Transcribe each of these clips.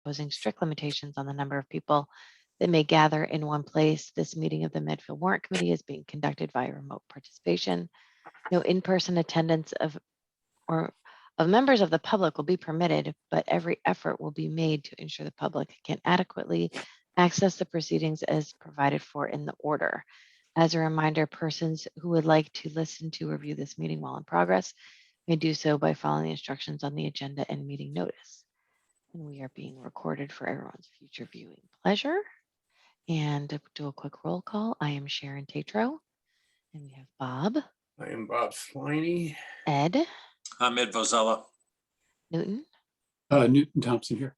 imposing strict limitations on the number of people that may gather in one place. This meeting of the Medfield Warrant Committee is being conducted via remote participation. No in-person attendance of members of the public will be permitted, but every effort will be made to ensure the public can adequately access the proceedings as provided for in the order. As a reminder, persons who would like to listen to or view this meeting while in progress may do so by following the instructions on the agenda and meeting notice. And we are being recorded for everyone's future viewing pleasure. And to do a quick roll call, I am Sharon Tatro, and we have Bob. I am Bob Sliney. Ed. I'm Ed Vozella. Newton. Newton Thompson here.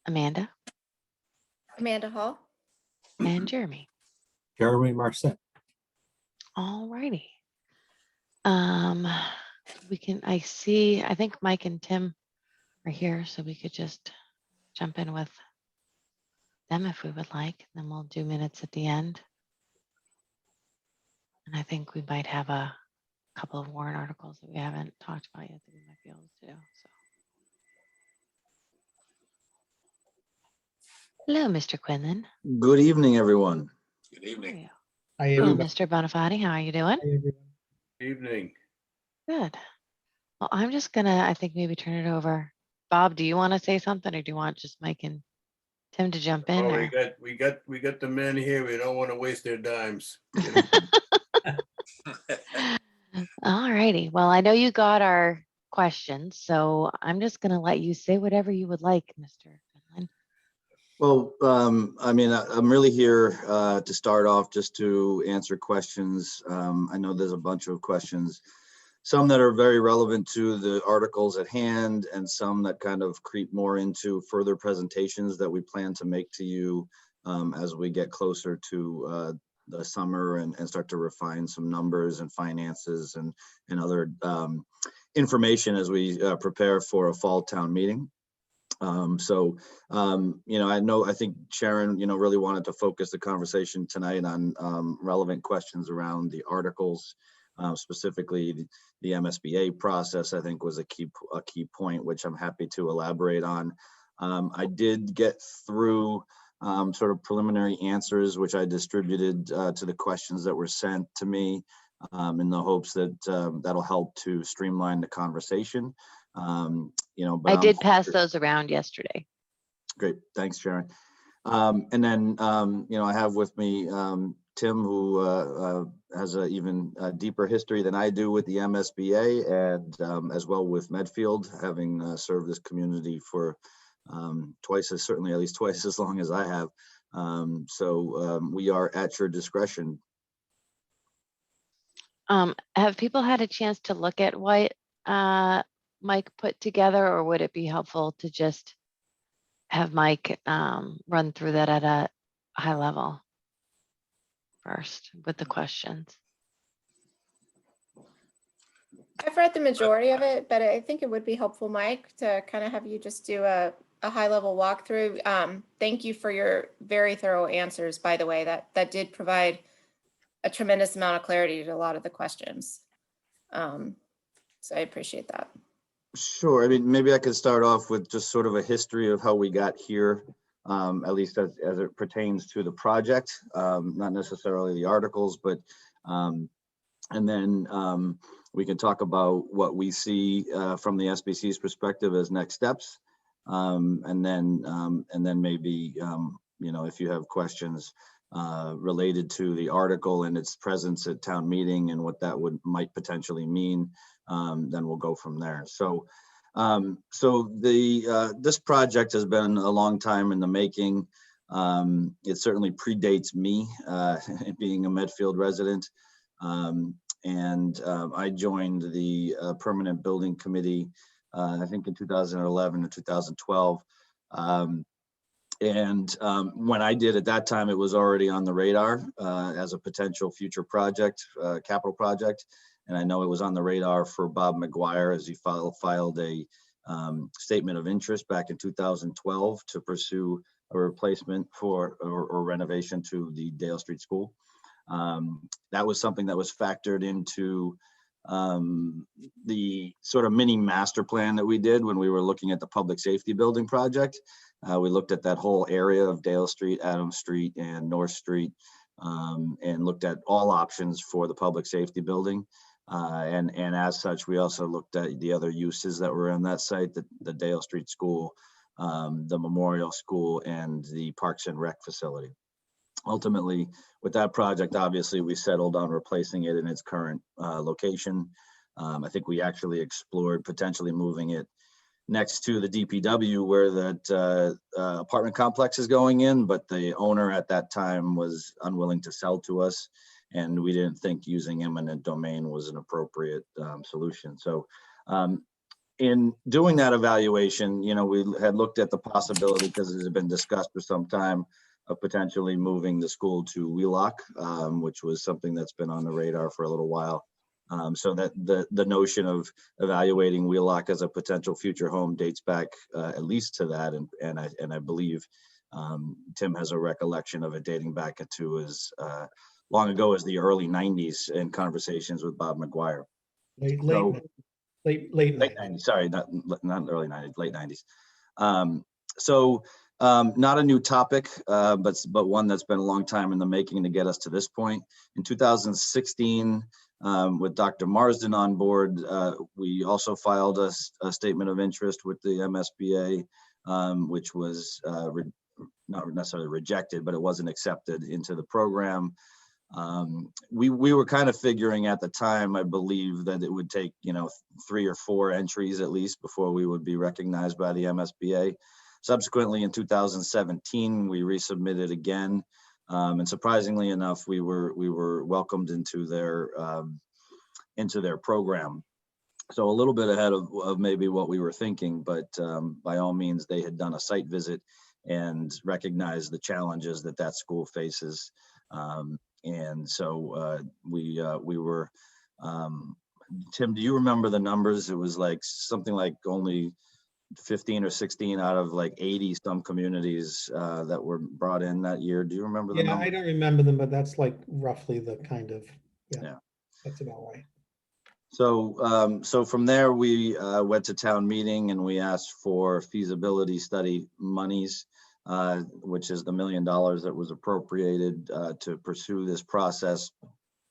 Amanda. Amanda Hall. And Jeremy. Jeremy Marset. All righty. I think Mike and Tim are here, so we could just jump in with them if we would like. Then we'll do minutes at the end. And I think we might have a couple of warrant articles that we haven't talked about yet that we might be able to do. So. Hello, Mr. Quinlan. Good evening, everyone. Good evening. Hi, Hello, everybody. Mr. Bonafati. How are you doing? Hi, everyone. Evening. Good. Well, I'm just gonna, I think maybe turn it over. Bob, do you want to say something, or do you want just Mike and Tim to jump in? Oh, Or? we got the men here. We don't want to waste their dimes. All righty. Well, I know you got our questions, so I'm just gonna let you say whatever you would like, Mr. Quinlan. Well, I'm really here to start off just to answer questions. I know there's a bunch of questions, some that are very relevant to the articles at hand, and some that kind of creep more into further presentations that we plan to make to you as we get closer to the summer and start to refine some numbers and finances and other information as we prepare for a fall town meeting. I think Sharon, really wanted to focus the conversation tonight on relevant questions around the articles, specifically the MSBA process. I think was a key point, which I'm happy to elaborate on. I did get through sort of preliminary answers, which I distributed to the questions that were sent to me in the hopes that that'll help to streamline the conversation. But I did pass those around yesterday. Great, thanks, Sharon. And then, I have with me Tim, who has an even deeper history than I do with the MSBA, and as well with Medfield, having served this community for certainly at least twice as long as I have. We are at your discretion. Have people had a chance to look at what Mike put together, or would it be helpful to just have Mike run through that at a high level first with the questions? I've read the majority of it, but I think it would be helpful, Mike, to kind of have you just do a high level walkthrough. Thank you for your very thorough answers, by the way. That did provide a tremendous amount of clarity to a lot of the questions. So I appreciate that. Sure. I mean, maybe I could start off with just sort of a history of how we got here, at least as it pertains to the project, not necessarily the articles, but and then we can talk about what we see from the SBC's perspective as next steps, and then maybe if you have questions related to the article and its presence at town meeting and what that might potentially mean, then we'll go from there. So this project has been a long time in the making. It certainly predates me being a Medfield resident. I joined the Permanent Building Committee, I think in 2011 or 2012. When I did at that time, it was already on the radar as a potential future project, capital project. And I know it was on the radar for Bob McGuire as he filed a statement of interest back in 2012 to pursue a replacement for or renovation to the Dale Street School. That was something that was factored into the sort of mini master plan that we did when we were looking at the public safety building project. We looked at that whole area of Dale Street, Adams Street, and North Street, and looked at all options for the public safety building. And as such, we also looked at the other uses that were on that site, the Dale Street School, the Memorial School, and the Parks and Rec facility. Ultimately, with that project, obviously, we settled on replacing it in its current location. I think we actually explored potentially moving it next to the DPW where that apartment complex is going in, but the owner at that time was unwilling to sell to us, and we didn't think using eminent domain was an appropriate solution. So in doing that evaluation, we had looked at the possibility, because it had been discussed for some time, of potentially moving the school to Wheelock, which was something that's been on the radar for a little while. So that the notion of evaluating Wheelock as a potential future home dates back at least to that, and I believe Tim has a recollection of it dating back to as long ago as the early '90s in conversations with Bob McGuire. Late So- 90s. Sorry, not early '90s, late '90s. Not a new topic, but one that's been a long time in the making to get us to this point. In 2016, with Dr. Marsden on board, we also filed a statement of interest with the MSBA, which was not necessarily rejected, but it wasn't accepted into the program. We were kind of figuring at the time, I believe, that it would take 3 or 4 entries at least before we would be recognized by the MSBA. Subsequently, in 2017, we resubmitted again, and surprisingly enough, we were welcomed into their program. So a little bit ahead of maybe what we were thinking, but by all means, they had done a site visit and recognized the challenges that school faces. And so we were, Tim, do you remember the numbers? It was like something like only 15 or 16 out of like 80 some communities that were brought in that year. Do you remember the Yeah, number? I don't remember them, but that's like roughly the kind of, Yeah. that's about right. So from there, we went to town meeting and we asked for feasibility study monies, which is the $1 million that was appropriated to pursue this process,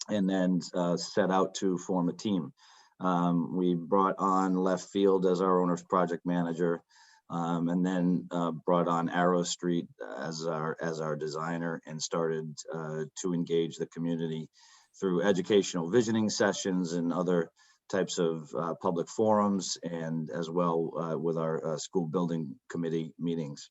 and then set out to form a team. We brought on Left Field as our owner's project manager, and then brought on Arrow Street as our designer, and started to engage the community through educational visioning sessions and other types of public forums, and as well with our school building committee meetings.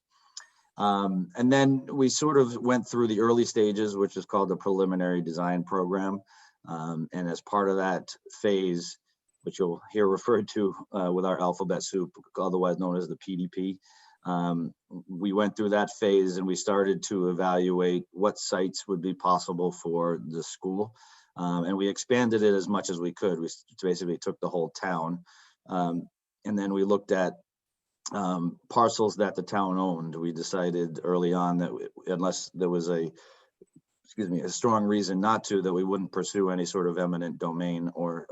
And then we sort of went through the early stages, which is called the preliminary design program. And as part of that phase, which you'll hear referred to with our alphabet soup, otherwise known as the PDP, we went through that phase and we started to evaluate what sites would be possible for the school. And we expanded it as much as we could. We basically took the whole town. And then we looked at parcels that the town owned. We decided early on that unless there was a strong reason not to, that we wouldn't pursue any sort of eminent domain or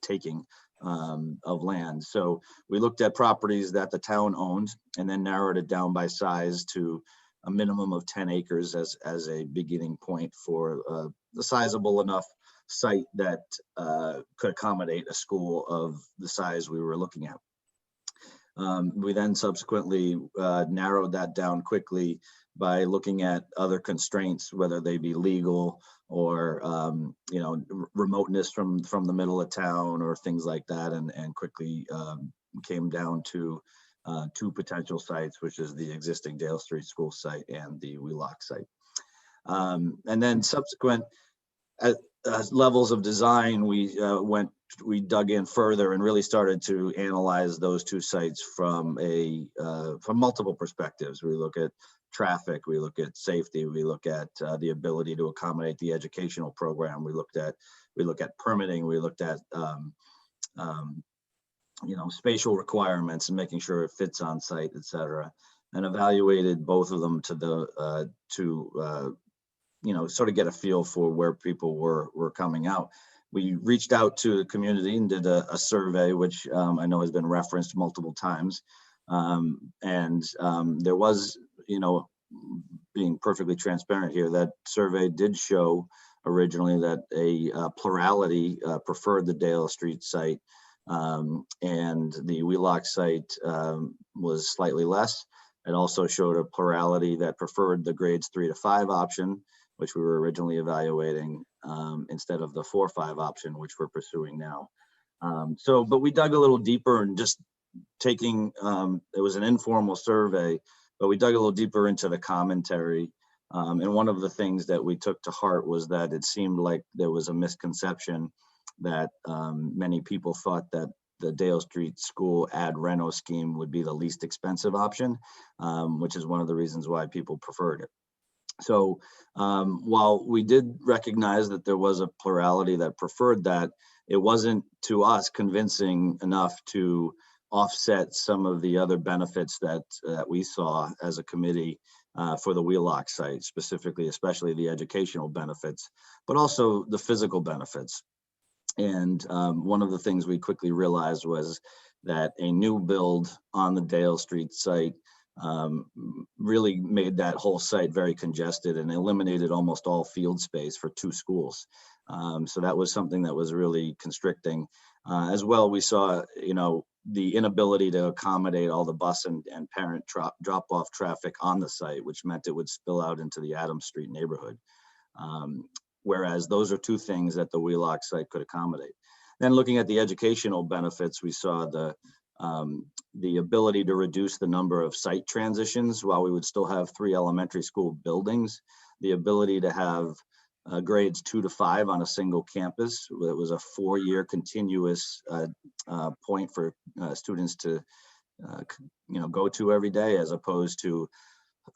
taking of land. So we looked at properties that the town owned and then narrowed it down by size to a minimum of 10 acres as a beginning point for a sizable enough site that could accommodate a school of the size we were looking at. We then subsequently narrowed that down quickly by looking at other constraints, whether they be legal or remoteness from the middle of town or things like that, and quickly came down to 2 potential sites, which is the existing Dale Street School site and the Wheelock site. And then subsequent levels of design, we dug in further and really started to analyze those 2 sites from multiple perspectives. We look at traffic, we look at safety, we look at the ability to accommodate the educational program. We look at permitting, we looked at spatial requirements and making sure it fits on site, et cetera, and evaluated both of them to sort of get a feel for where people were coming out. We reached out to the community and did a survey, which I know has been referenced multiple times. There was, being perfectly transparent here, that survey did show originally that a plurality preferred the Dale Street site, and the Wheelock site was slightly less. It also showed a plurality that preferred the grades 3 to 5 option, which we were originally evaluating, instead of the 4-5 option, which we're pursuing now. But we dug a little deeper and just taking, it was an informal survey, but we dug a little deeper into the commentary. And one of the things that we took to heart was that it seemed like there was a misconception that many people thought that the Dale Street School ad reno scheme would be the least expensive option, which is one of the reasons why people preferred it. So while we did recognize that there was a plurality that preferred that, it wasn't, to us, convincing enough to offset some of the other benefits that we saw as a committee for the Wheelock site, specifically, especially the educational benefits, but also the physical benefits. And one of the things we quickly realized was that a new build on the Dale Street site really made that whole site very congested and eliminated almost all field space for 2 schools. So that was something that was really constricting. As well, we saw, the inability to accommodate all the bus and parent drop-off traffic on the site, which meant it would spill out into the Adams Street neighborhood. Whereas those are 2 things that the Wheelock site could accommodate. Then looking at the educational benefits, we saw the ability to reduce the number of site transitions while we would still have 3 elementary school buildings, the ability to have grades 2 to 5 on a single campus. It was a 4-year continuous point for students to go to every day, as opposed to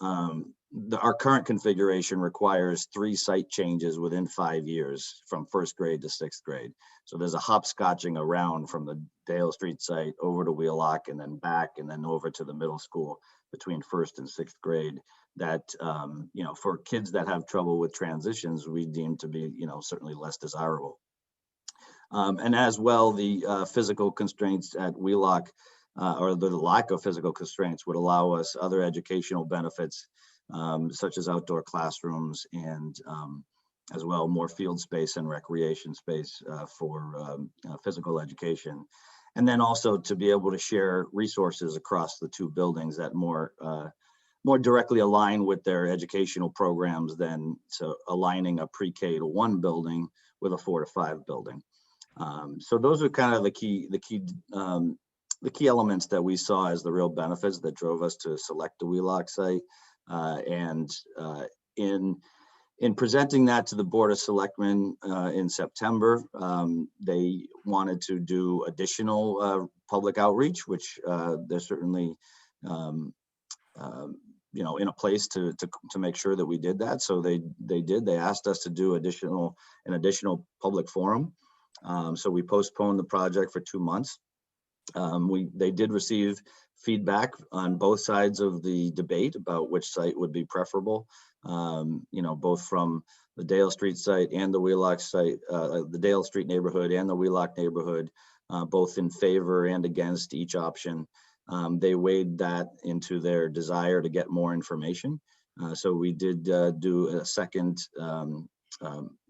our current configuration requires 3 site changes within 5 years from 1st grade to 6th grade. So there's a hopscotching around from the Dale Street site over to Wheelock and then back and then over to the middle school between 1st and 6th grade that, for kids that have trouble with transitions, we deem to be, certainly less desirable. And as well, the physical constraints at Wheelock, or the lack of physical constraints, would allow us other educational benefits, such as outdoor classrooms and as well more field space and recreation space for physical education. And then also to be able to share resources across the 2 buildings that more directly align with their educational programs than aligning a pre-K to 1 building with a 4 to 5 building. So those are kind of the key elements that we saw as the real benefits that drove us to select the Wheelock site. In presenting that to the Board of Selectmen in September, they wanted to do additional public outreach, which they're certainly in a place to make sure that we did that. So they did. They asked us to do an additional public forum. So we postponed the project for 2 months. They did receive feedback on both sides of the debate about which site would be preferable, both from the Dale Street site and the Wheelock site, the Dale Street neighborhood and the Wheelock neighborhood, both in favor and against each option. They weighed that into their desire to get more information. So we did do a second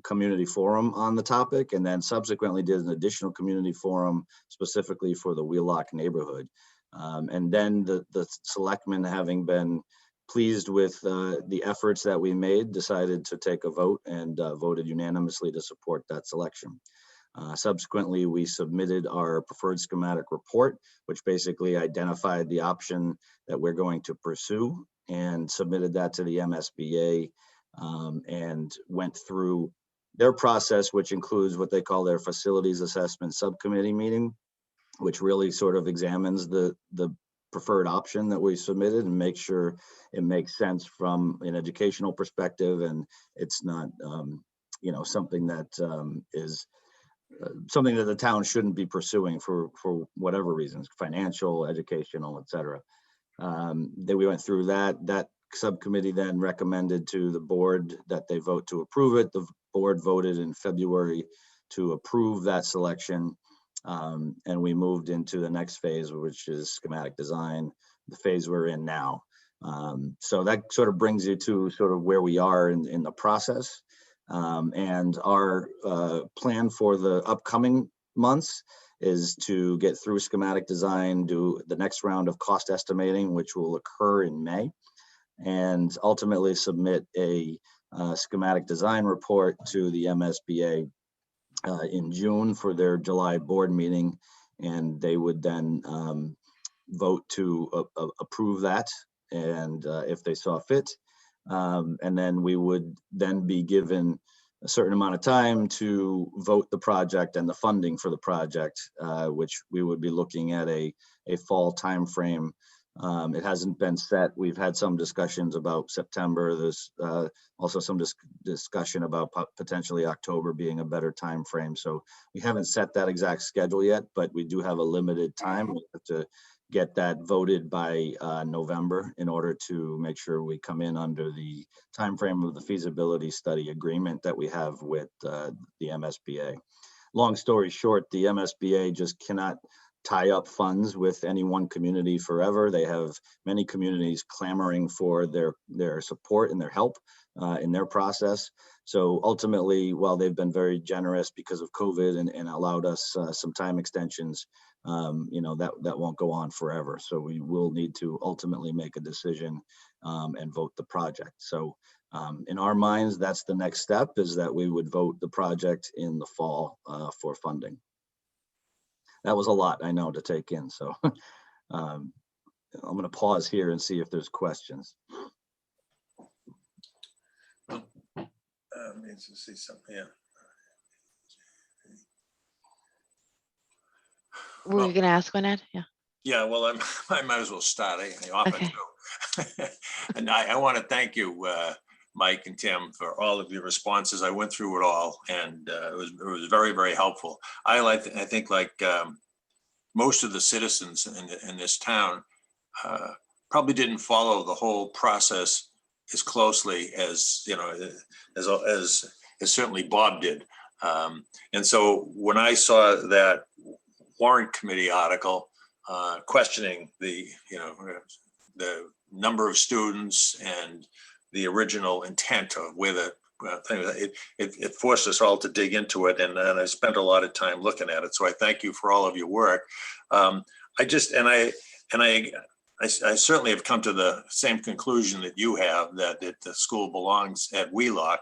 community forum on the topic, and then subsequently did an additional community forum specifically for the Wheelock neighborhood. And then the selectmen, having been pleased with the efforts that we made, decided to take a vote and voted unanimously to support that selection. Subsequently, we submitted our preferred schematic report, which basically identified the option that we're going to pursue, and submitted that to the MSBA, and went through their process, which includes what they call their facilities assessment subcommittee meeting, which really sort of examines the preferred option that we submitted and make sure it makes sense from an educational perspective, and it's not something that is something that the town shouldn't be pursuing for whatever reasons, financial, educational, etc. Then we went through that subcommittee, then recommended to the board that they vote to approve it. The board voted in February to approve that selection. And we moved into the next phase, which is schematic design, the phase we're in now. So that sort of brings you to sort of where we are in the process. And our plan for the upcoming months is to get through schematic design, do the next round of cost estimating, which will occur in May, and ultimately submit a schematic design report to the MSBA in June for their July board meeting. And they would then vote to approve that, and if they saw fit. And then we would then be given a certain amount of time to vote the project and the funding for the project, which we would be looking at a fall timeframe. It hasn't been set. We've had some discussions about September. There's also some discussion about potentially October being a better time frame. So we haven't set that exact schedule yet, but we do have a limited time. We have to get that voted by November in order to make sure we come in under the time frame of the feasibility study agreement that we have with the MSBA. Long story short, the MSBA just cannot tie up funds with any one community forever. They have many communities clamoring for their support and their help in their process. So ultimately, while they've been very generous because of COVID and allowed us some time extensions, that won't go on forever. So we will need to ultimately make a decision and vote the project. So in our minds, that's the next step, is that we would vote the project in the fall for funding. That was a lot, I know, to take in. So I'm going to pause here and see if there's questions. Needs to see something. Yeah. Were you going to ask one, Ed? Yeah. Yeah. Well, I might as well start. I often Okay. do. And I want to thank you, Mike and Tim, for all of your responses. I went through it all, and it was very, very helpful. I think most of the citizens in this town probably didn't follow the whole process as closely as as certainly Bob did. And so when I saw that Warrant Committee article questioning the number of students and the original intent of where the thing, it forced us all to dig into it, and I spent a lot of time looking at it. So I thank you for all of your work. I certainly have come to the same conclusion that you have, that the school belongs at Wheelock,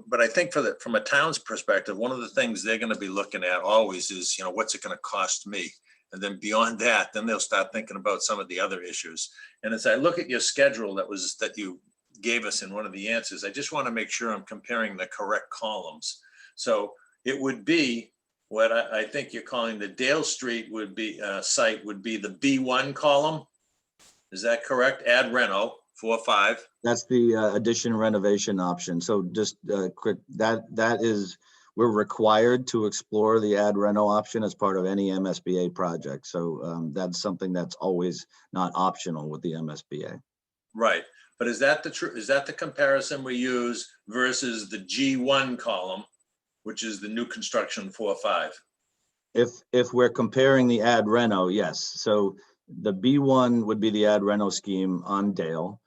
but I think from a town's perspective, one of the things they're going to be looking at always is, what's it going to cost me? And then beyond that, then they'll start thinking about some of the other issues. And as I look at your schedule that you gave us in one of the answers, I just want to make sure I'm comparing the correct columns. So it would be what I think you're calling the Dale Street site would be the B1 column. Is that correct? Add reno 4.5. That's the addition renovation option. So just quick, that is, we're required to explore the add reno option as part of any MSBA project. So that's something that's always not optional with the MSBA. Right. But is that the comparison we use versus the G1 column, which is the new construction 4.5? If we're comparing the ad reno, yes. So the B1 would be the ad reno scheme on Dale.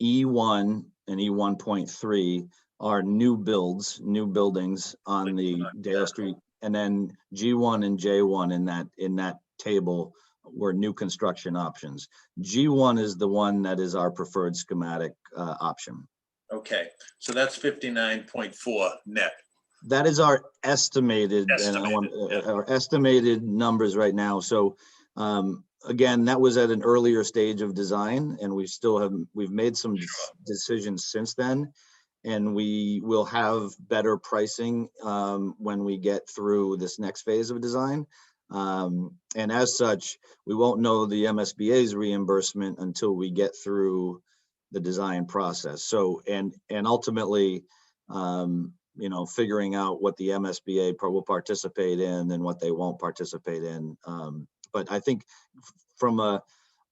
E1 and E1.3 are new buildings on the Dale Street, and then G1 and J1 in that table were new construction options. G1 is the one that is our preferred schematic option. Okay, so that's 59.4 net. That is our estimated, our estimated numbers right now. So again, that was at an earlier stage of design, and we've made some decisions since then, and we will have better pricing when we get through this next phase of design. And as such, we won't know the MSBA's reimbursement until we get through the design process. So, and ultimately, figuring out what the MSBA will participate in and what they won't participate in. But I think from a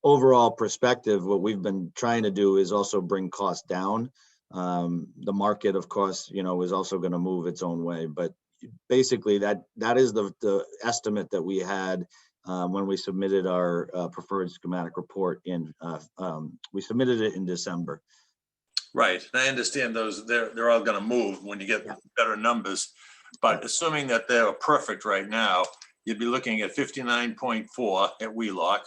overall perspective, what we've been trying to do is also bring costs down. The market, of course, is also going to move its own way. But basically, that is the estimate that we had when we submitted our preferred schematic report we submitted it in December. Right, and I understand those, they're all gonna move when you get better numbers. But assuming that they're perfect right now, you'd be looking at 59.4 at Wheelock.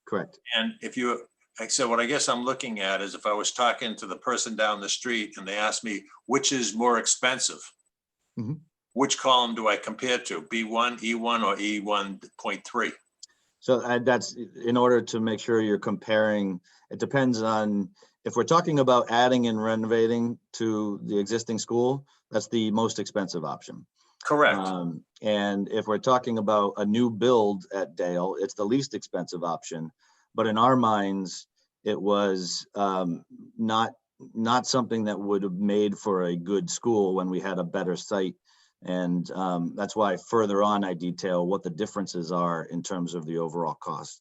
Correct. And if you, like I said, what I guess I'm looking at is if I was talking to the person down the street and they asked me, which is more expensive? Mhm. Which column do I compare to? B1, E1, or E1.3? So that's in order to make sure you're comparing. It depends on, if we're talking about adding and renovating to the existing school, that's the most expensive option. Correct. And if we're talking about a new build at Dale, it's the least expensive option. But in our minds, it was not something that would have made for a good school when we had a better site. And that's why further on I detail what the differences are in terms of the overall cost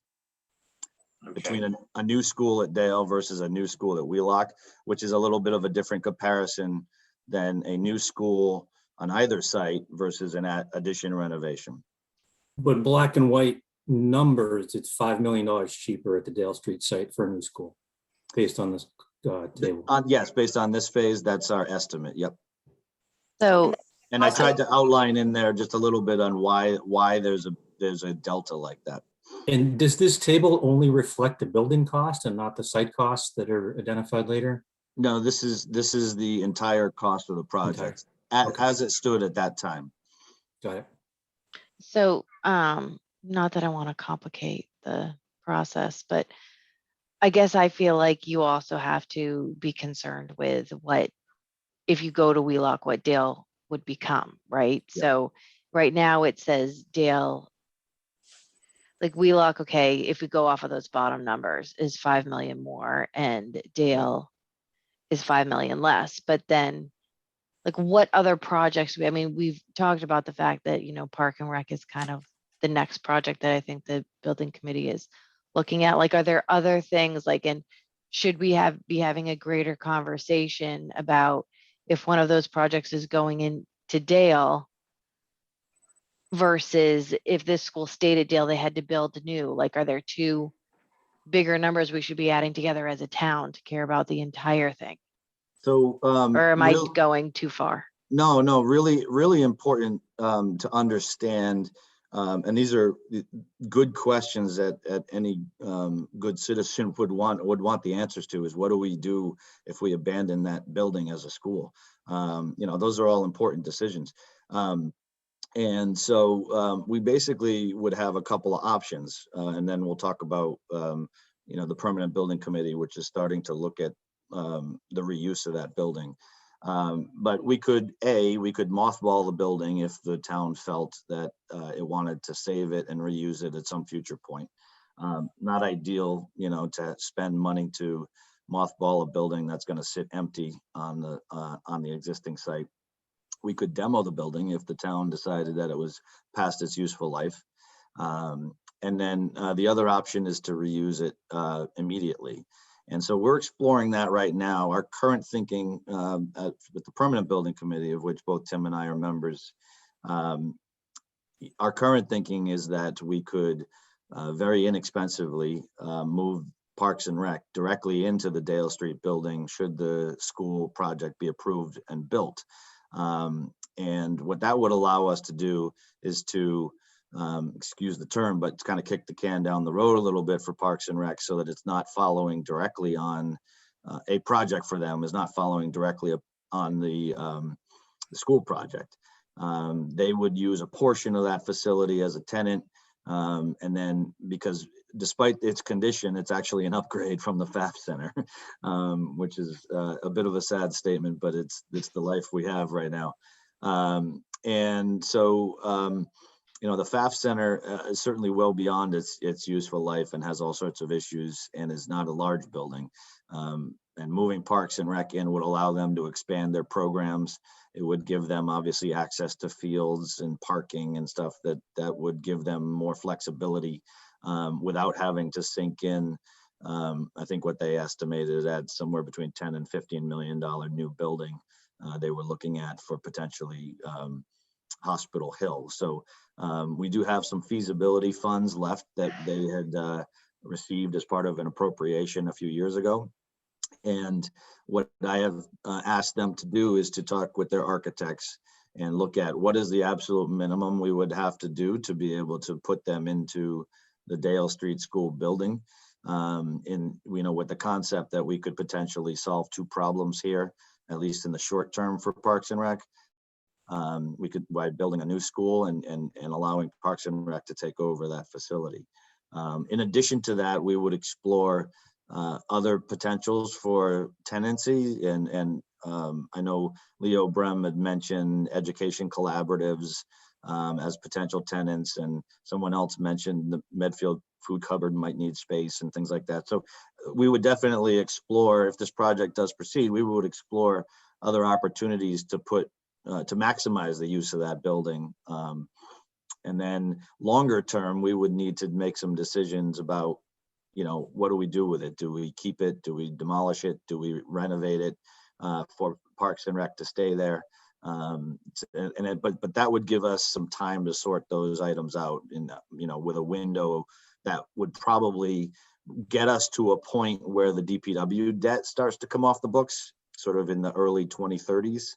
between a new school at Dale versus a new school at Wheelock, which is a little bit of a different comparison than a new school on either site versus an addition renovation. But black and white numbers, it's $5 million cheaper at the Dale Street site for a new school, based on this table. Yes, based on this phase, that's our estimate. Yep. So And I tried to outline in there just a little bit on why there's a delta like that. And does this table only reflect the building cost and not the site costs that are identified later? No, this is the entire cost of the project as it stood at that time. Got it. So, not that I want to complicate the process, but I guess I feel like you also have to be concerned with what, if you go to Wheelock, what Dale would become, right? Yeah. So right now it says Dale, like Wheelock, okay, if we go off of those bottom numbers, is 5 million more and Dale is 5 million less. But then like what other projects, I mean, we've talked about the fact that, you know, Park and Rec is kind of the next project that I think the building committee is looking at. Like, are there other things like, and should we be having a greater conversation about if one of those projects is going into Dale versus if this school stayed at Dale, they had to build new? Like, are there two bigger numbers we should be adding together as a town to care about the entire thing? So, Or am I going too far? No, really important to understand. And these are good questions that any good citizen would want the answers to, is what do we do if we abandon that building as a school? You know, those are all important decisions. And so we basically would have a couple of options, and then we'll talk about, you know, the permanent building committee, which is starting to look at the reuse of that building. But we could mothball the building if the town felt that it wanted to save it and reuse it at some future point. Not ideal, you know, to spend money to mothball a building that's going to sit empty on the existing site. We could demo the building if the town decided that it was past its useful life. And then the other option is to reuse it immediately. And so we're exploring that right now. Our current thinking with the permanent building committee, of which both Tim and I are members, our current thinking is that we could very inexpensively move Parks and Rec directly into the Dale Street building should the school project be approved and built. And what that would allow us to do is to, excuse the term, but kind of kick the can down the road a little bit for Parks and Rec, so that it's not following directly on a project for them is not following directly on the school project. They would use a portion of that facility as a tenant. And then, because despite its condition, it's actually an upgrade from the FAF Center, which is a bit of a sad statement, but it's the life we have right now. And so, you know, the FAF Center is certainly well beyond its useful life and has all sorts of issues and is not a large building. And moving Parks and Rec in would allow them to expand their programs. It would give them obviously access to fields and parking and stuff that would give them more flexibility without having to sink in. I think what they estimated at somewhere between $10 and $15 million new building they were looking at for potentially Hospital Hill. So we do have some feasibility funds left that they had received as part of an appropriation a few years ago. And what I have asked them to do is to talk with their architects and look at what is the absolute minimum we would have to do to be able to put them into the Dale Street School building. With the concept that we could potentially solve two problems here, at least in the short term for Parks and Rec. We could, by building a new school and allowing Parks and Rec to take over that facility. In addition to that, we would explore other potentials for tenancy, and I know Leo Brem had mentioned education collaboratives as potential tenants, and someone else mentioned the Medfield food cupboard might need space and things like that. So we would definitely explore, if this project does proceed, we would explore other opportunities to put to maximize the use of that building. And then longer term, we would need to make some decisions about, what do we do with it? Do we keep it? Do we demolish it? Do we renovate it for Parks and Rec to stay there? But that would give us some time to sort those items out in, with a window that would probably get us to a point where the DPW debt starts to come off the books, sort of in the early 2030s,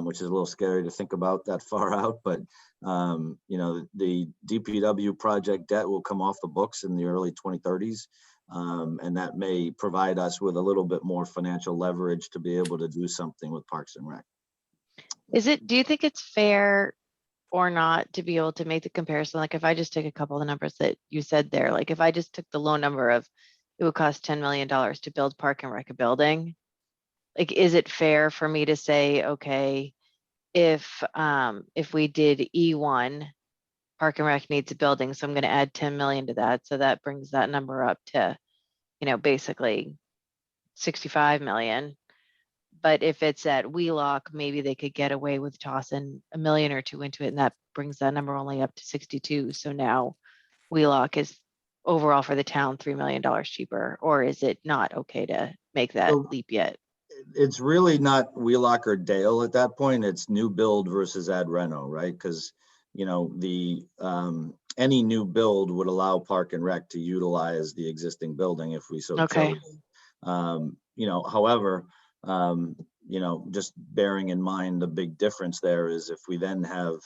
which is a little scary to think about that far out. But, the DPW project debt will come off the books in the early 2030s. And that may provide us with a little bit more financial leverage to be able to do something with Parks and Rec. Do you think it's fair or not to be able to make the comparison? Like if I just take a couple of the numbers that you said there, like if I just took the low number of it would cost $10 million to build Park and Rec a building, like, is it fair for me to say, okay, if we did E1, Park and Rec needs a building, so I'm going to add 10 million to that. So that brings that number up to, basically 65 million. But if it's at Wheelock, maybe they could get away with tossing $1 million or $2 million into it, and that brings that number only up to 62. So now Wheelock is overall for the town $3 million cheaper, or is it not okay to make that leap yet? It's really not Wheelock or Dale at that point. It's new build versus ad reno, right? Because any new build would allow Park and Rec to utilize the existing building if we so chose. However, just bearing in mind the big difference there is if we then have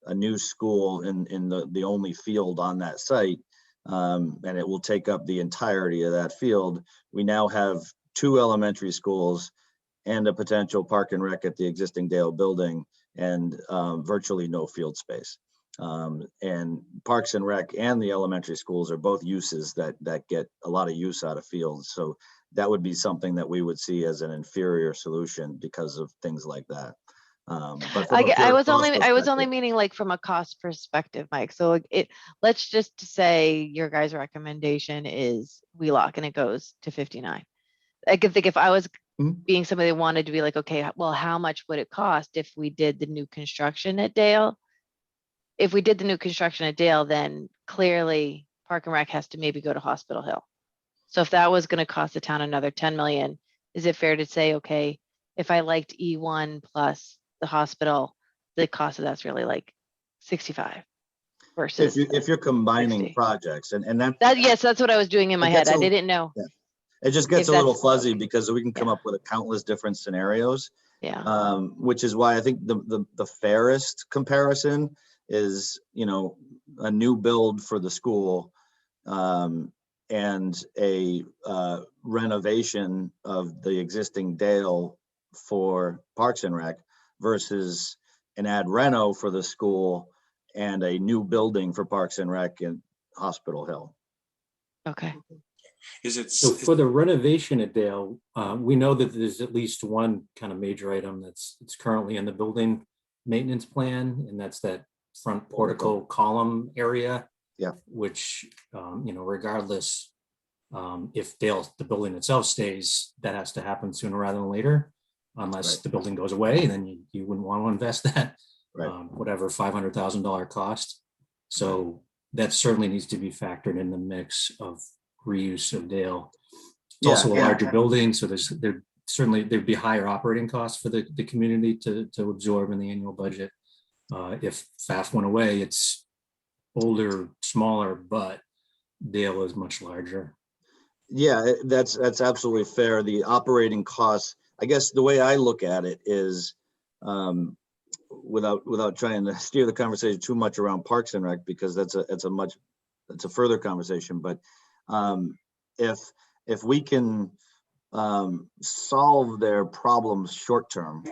a new school in the only field on that site, and it will take up the entirety of that field, we now have 2 elementary schools and a potential Park and Rec at the existing Dale building, and virtually no field space. And Parks and Rec and the elementary schools are both uses that get a lot of use out of fields. So that would be something that we would see as an inferior solution because of things like that. But I was only meaning like from a cost perspective, Mike. So let's just say your guys' recommendation is Wheelock and it goes to 59. I could think if I was being somebody that wanted to be like, okay, well, how much would it cost if we did the new construction at Dale? If we did the new construction at Dale, then clearly Park and Rec has to maybe go to Hospital Hill. So if that was going to cost the town another 10 million, is it fair to say, okay, if I liked E1 plus the hospital, the cost of that's really like 65 versus if you're combining 60. projects and yes, that's what I was doing in my head. I didn't know. Yeah. It just gets a little fuzzy because we can come up with countless different scenarios. Yeah. Which is why I think the fairest comparison is, a new build for the school and a renovation of the existing Dale for Parks and Rec versus an ad reno for the school and a new building for Parks and Rec in Hospital Hill. Okay. So for the renovation at Dale, we know that there's at least one kind of major item it's currently in the building maintenance plan, and that's that front portico column area. Yeah. Which, regardless, if the building itself stays, that has to happen sooner rather than later, unless the building goes away, then you wouldn't want to invest that, whatever $500,000 cost. So that certainly needs to be factored in the mix of reuse of Dale. It's also a larger building, so there'd be higher operating costs for the community to absorb in the annual budget. If FAF went away, it's older, smaller, but Dale is much larger. Yeah, that's absolutely fair. The operating costs, I guess the way I look at it is, without trying to steer the conversation too much around Parks and Rec, because that's a further conversation. But if we can solve their problems short term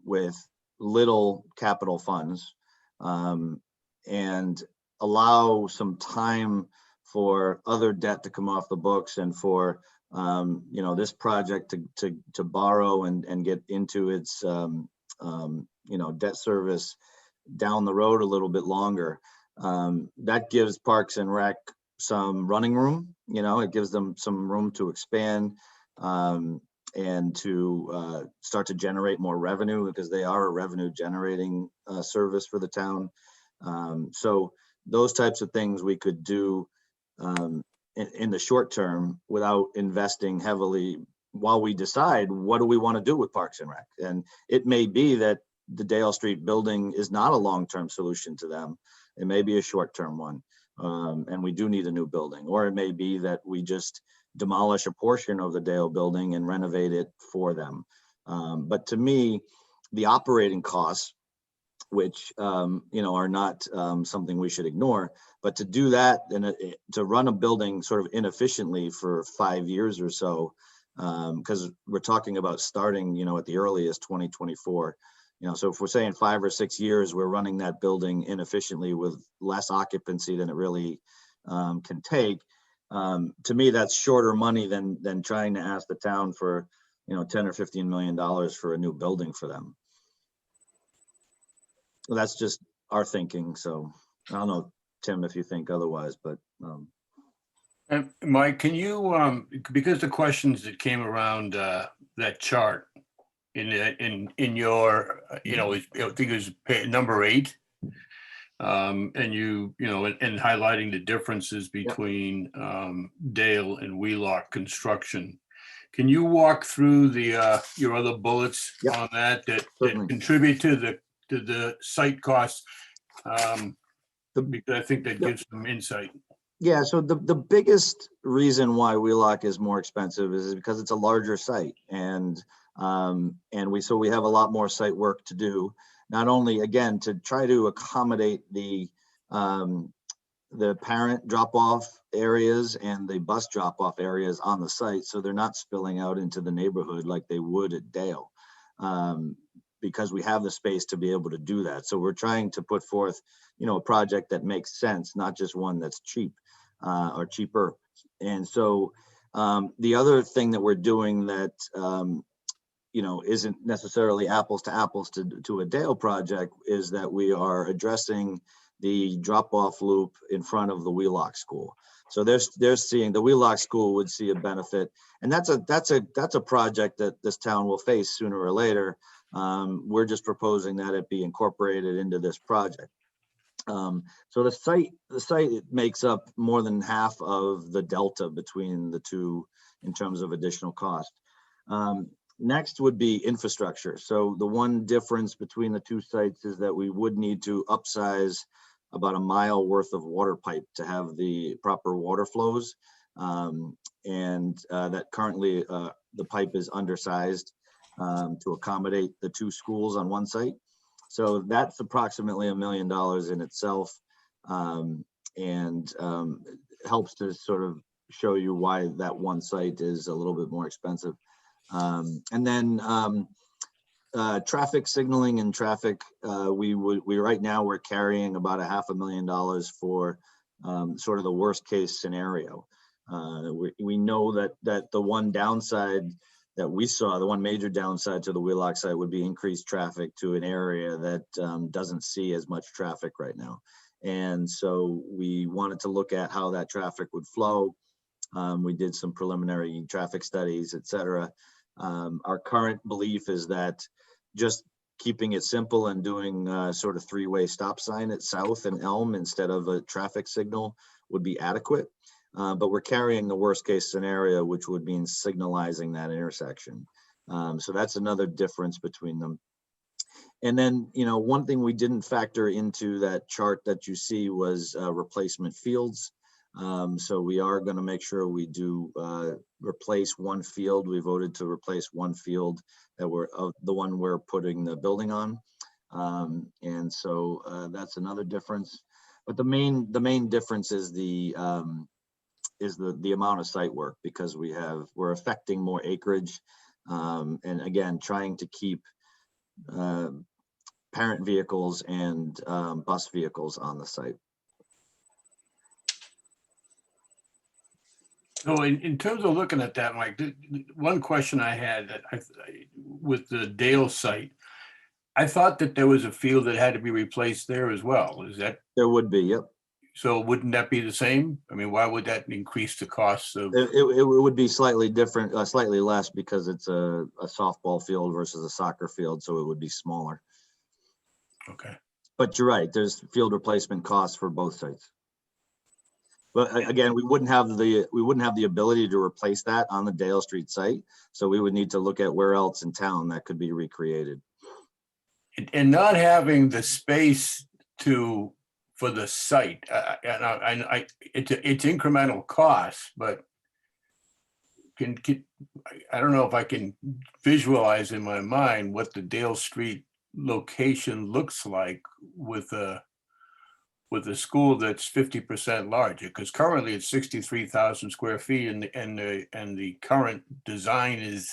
with little capital funds, and allow some time for other debt to come off the books, and for this project to borrow and get into its debt service down the road a little bit longer, that gives Parks and Rec some running room. It gives them some room to expand, and to start to generate more revenue, because they are a revenue generating service for the town. So those types of things we could do in the short term without investing heavily, while we decide what do we want to do with Parks and Rec. And it may be that the Dale Street building is not a long-term solution to them. It may be a short-term one, and we do need a new building. Or it may be that we just demolish a portion of the Dale building and renovate it for them. But to me, the operating costs, which are not something we should ignore, but to do that and to run a building sort of inefficiently for 5 years or so, because we're talking about starting at the earliest 2024. So if we're saying 5 or 6 years, we're running that building inefficiently with less occupancy than it really can take. To me, that's shorter money than trying to ask the town for $10 or $15 million for a new building for them. Well, that's just our thinking. So I don't know, Tim, if you think otherwise, but. Mike, can you, because the questions that came around that chart in your, I think it was number 8, and you and highlighting the differences between Dale and Wheelock construction. Can you walk through your other bullets on that contribute to the site costs? Because I think that gives some insight. Yeah, so the biggest reason why Wheelock is more expensive is because it's a larger site, and we have a lot more site work to do. Not only, again, to try to accommodate the parent drop-off areas and the bus drop-off areas on the site, so they're not spilling out into the neighborhood like they would at Dale, because we have the space to be able to do that. So we're trying to put forth, a project that makes sense, not just one that's cheap or cheaper. And so the other thing that we're doing that isn't necessarily apples to apples to a Dale project is that we are addressing the drop-off loop in front of the Wheelock School. So they're seeing the Wheelock School would see a benefit, and that's a project that this town will face sooner or later. We're just proposing that it be incorporated into this project. So the site makes up more than half of the delta between the two in terms of additional cost. Next would be infrastructure. So the one difference between the two sites is that we would need to upsize about a mile worth of water pipe to have the proper water flows. That currently the pipe is undersized to accommodate the two schools on one site. So that's approximately $1 million in itself, and helps to sort of show you why that one site is a little bit more expensive. And then traffic signaling and traffic, we right now we're carrying about $500,000 for sort of the worst case scenario. We know that the one downside that we saw, the one major downside to the Wheelock site would be increased traffic to an area that doesn't see as much traffic right now. And so we wanted to look at how that traffic would flow. We did some preliminary traffic studies, et cetera. Our current belief is that just keeping it simple and doing sort of 3-way stop sign at South and Elm instead of a traffic signal would be adequate. But we're carrying the worst case scenario, which would mean signalizing that intersection. So that's another difference between them. And then, one thing we didn't factor into that chart that you see was replacement fields. So we are going to make sure we do replace one field. We voted to replace one field that the one we're putting the building on. And so that's another difference. But the main difference is the amount of site work, because we're affecting more acreage, and again, trying to keep parent vehicles and bus vehicles on the site. So in terms of looking at that, Mike, one question I had that with the Dale site, I thought that there was a field that had to be replaced there as well. Is that? There would be, yep. So wouldn't that be the same? I mean, why would that increase the costs of? It would be slightly different, slightly less, because it's a softball field versus a soccer field, so it would be smaller. Okay. But you're right, there's field replacement costs for both sites. But again, we wouldn't have the ability to replace that on the Dale Street site. So we would need to look at where else in town that could be recreated. And not having the space for the site, it's incremental costs, but I don't know if I can visualize in my mind what the Dale Street location looks like with a school that's 50% larger, because currently it's 63,000 square feet and the current design is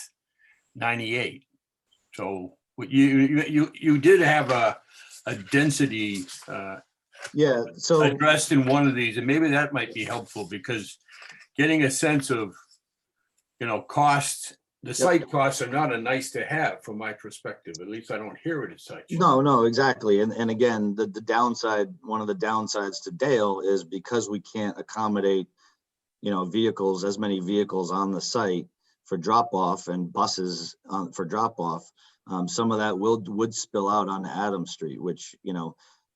98. So you did have a density Yeah, so addressed in one of these, and maybe that might be helpful, because getting a sense of, cost, the site costs are not a nice to have from my perspective. At least I don't hear it as such. no, exactly. And again, the downside, one of the downsides to Dale is because we can't accommodate, vehicles, as many vehicles on the site for drop off and buses for drop off. Some of that would spill out onto Adams Street, which,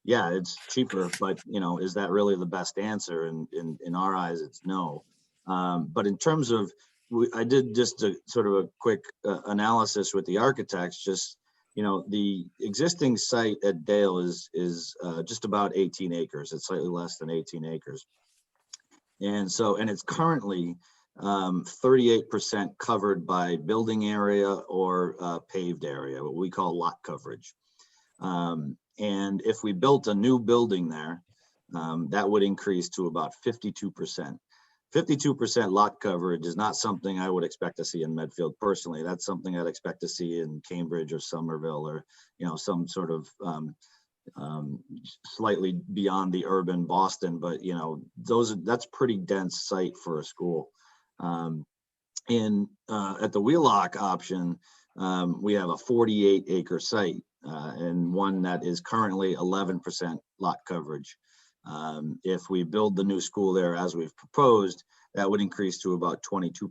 yeah, it's cheaper, but is that really the best answer? And in our eyes, it's no. But in terms of, I did just a sort of a quick analysis with the architects. Just the existing site at Dale is just about 18 acres. It's slightly less than 18 acres, and it's currently 38% covered by building area or paved area, what we call lot coverage. And if we built a new building there, that would increase to about 52%. 52% lot coverage is not something I would expect to see in Medfield personally. That's something I'd expect to see in Cambridge or Somerville, or some sort of slightly beyond the urban Boston. But that's pretty dense site for a school. At the Wheelock option, we have a 48 acre site, and one that is currently 11% lot coverage. If we build the new school there as we've proposed, that would increase to about 22%.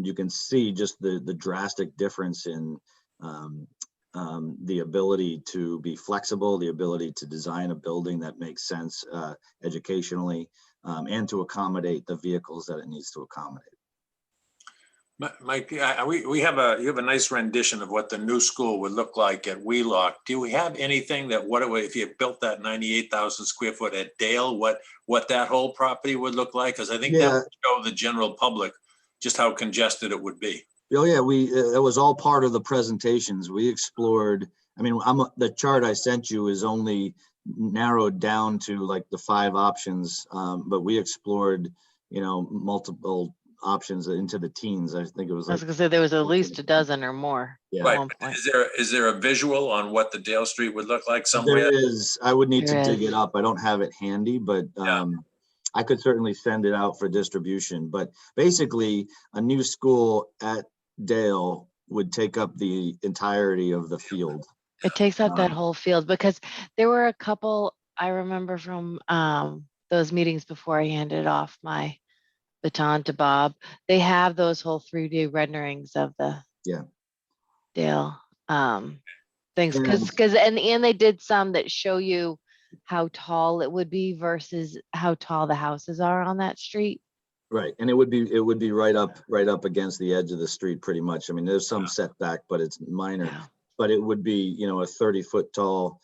You can see just the drastic difference in the ability to be flexible, the ability to design a building that makes sense educationally, and to accommodate the vehicles that it needs to accommodate. Mike, you have a nice rendition of what the new school would look like at Wheelock. Do we have anything that if you built that 98,000 square foot at Dale, what that whole property would look like? Because I think that would show the general public just how congested it would be. Oh yeah, it was all part of the presentations. We explored. I mean, the chart I sent you is only narrowed down to like the 5 options, but we explored, multiple options into the teens. I think it was. I was gonna say there was at least a dozen or more. Yeah. Right. One point. Is there a visual on what the Dale Street would look like somewhere? There is. I would need to dig it up. I don't have it handy, but I could certainly send it out for distribution. But basically, a new school at Dale would take up the entirety of the field. It takes up that whole field, because there were a couple I remember from those meetings before I handed off my baton to Bob. They have those whole 3D renderings of the Dale things, because and they did some that show you how tall it would be versus how tall the houses are on that street. Right, and it would be right up against the edge of the street, pretty much. I mean, there's some setback, but it's minor. but it would be, you know, a 30-foot tall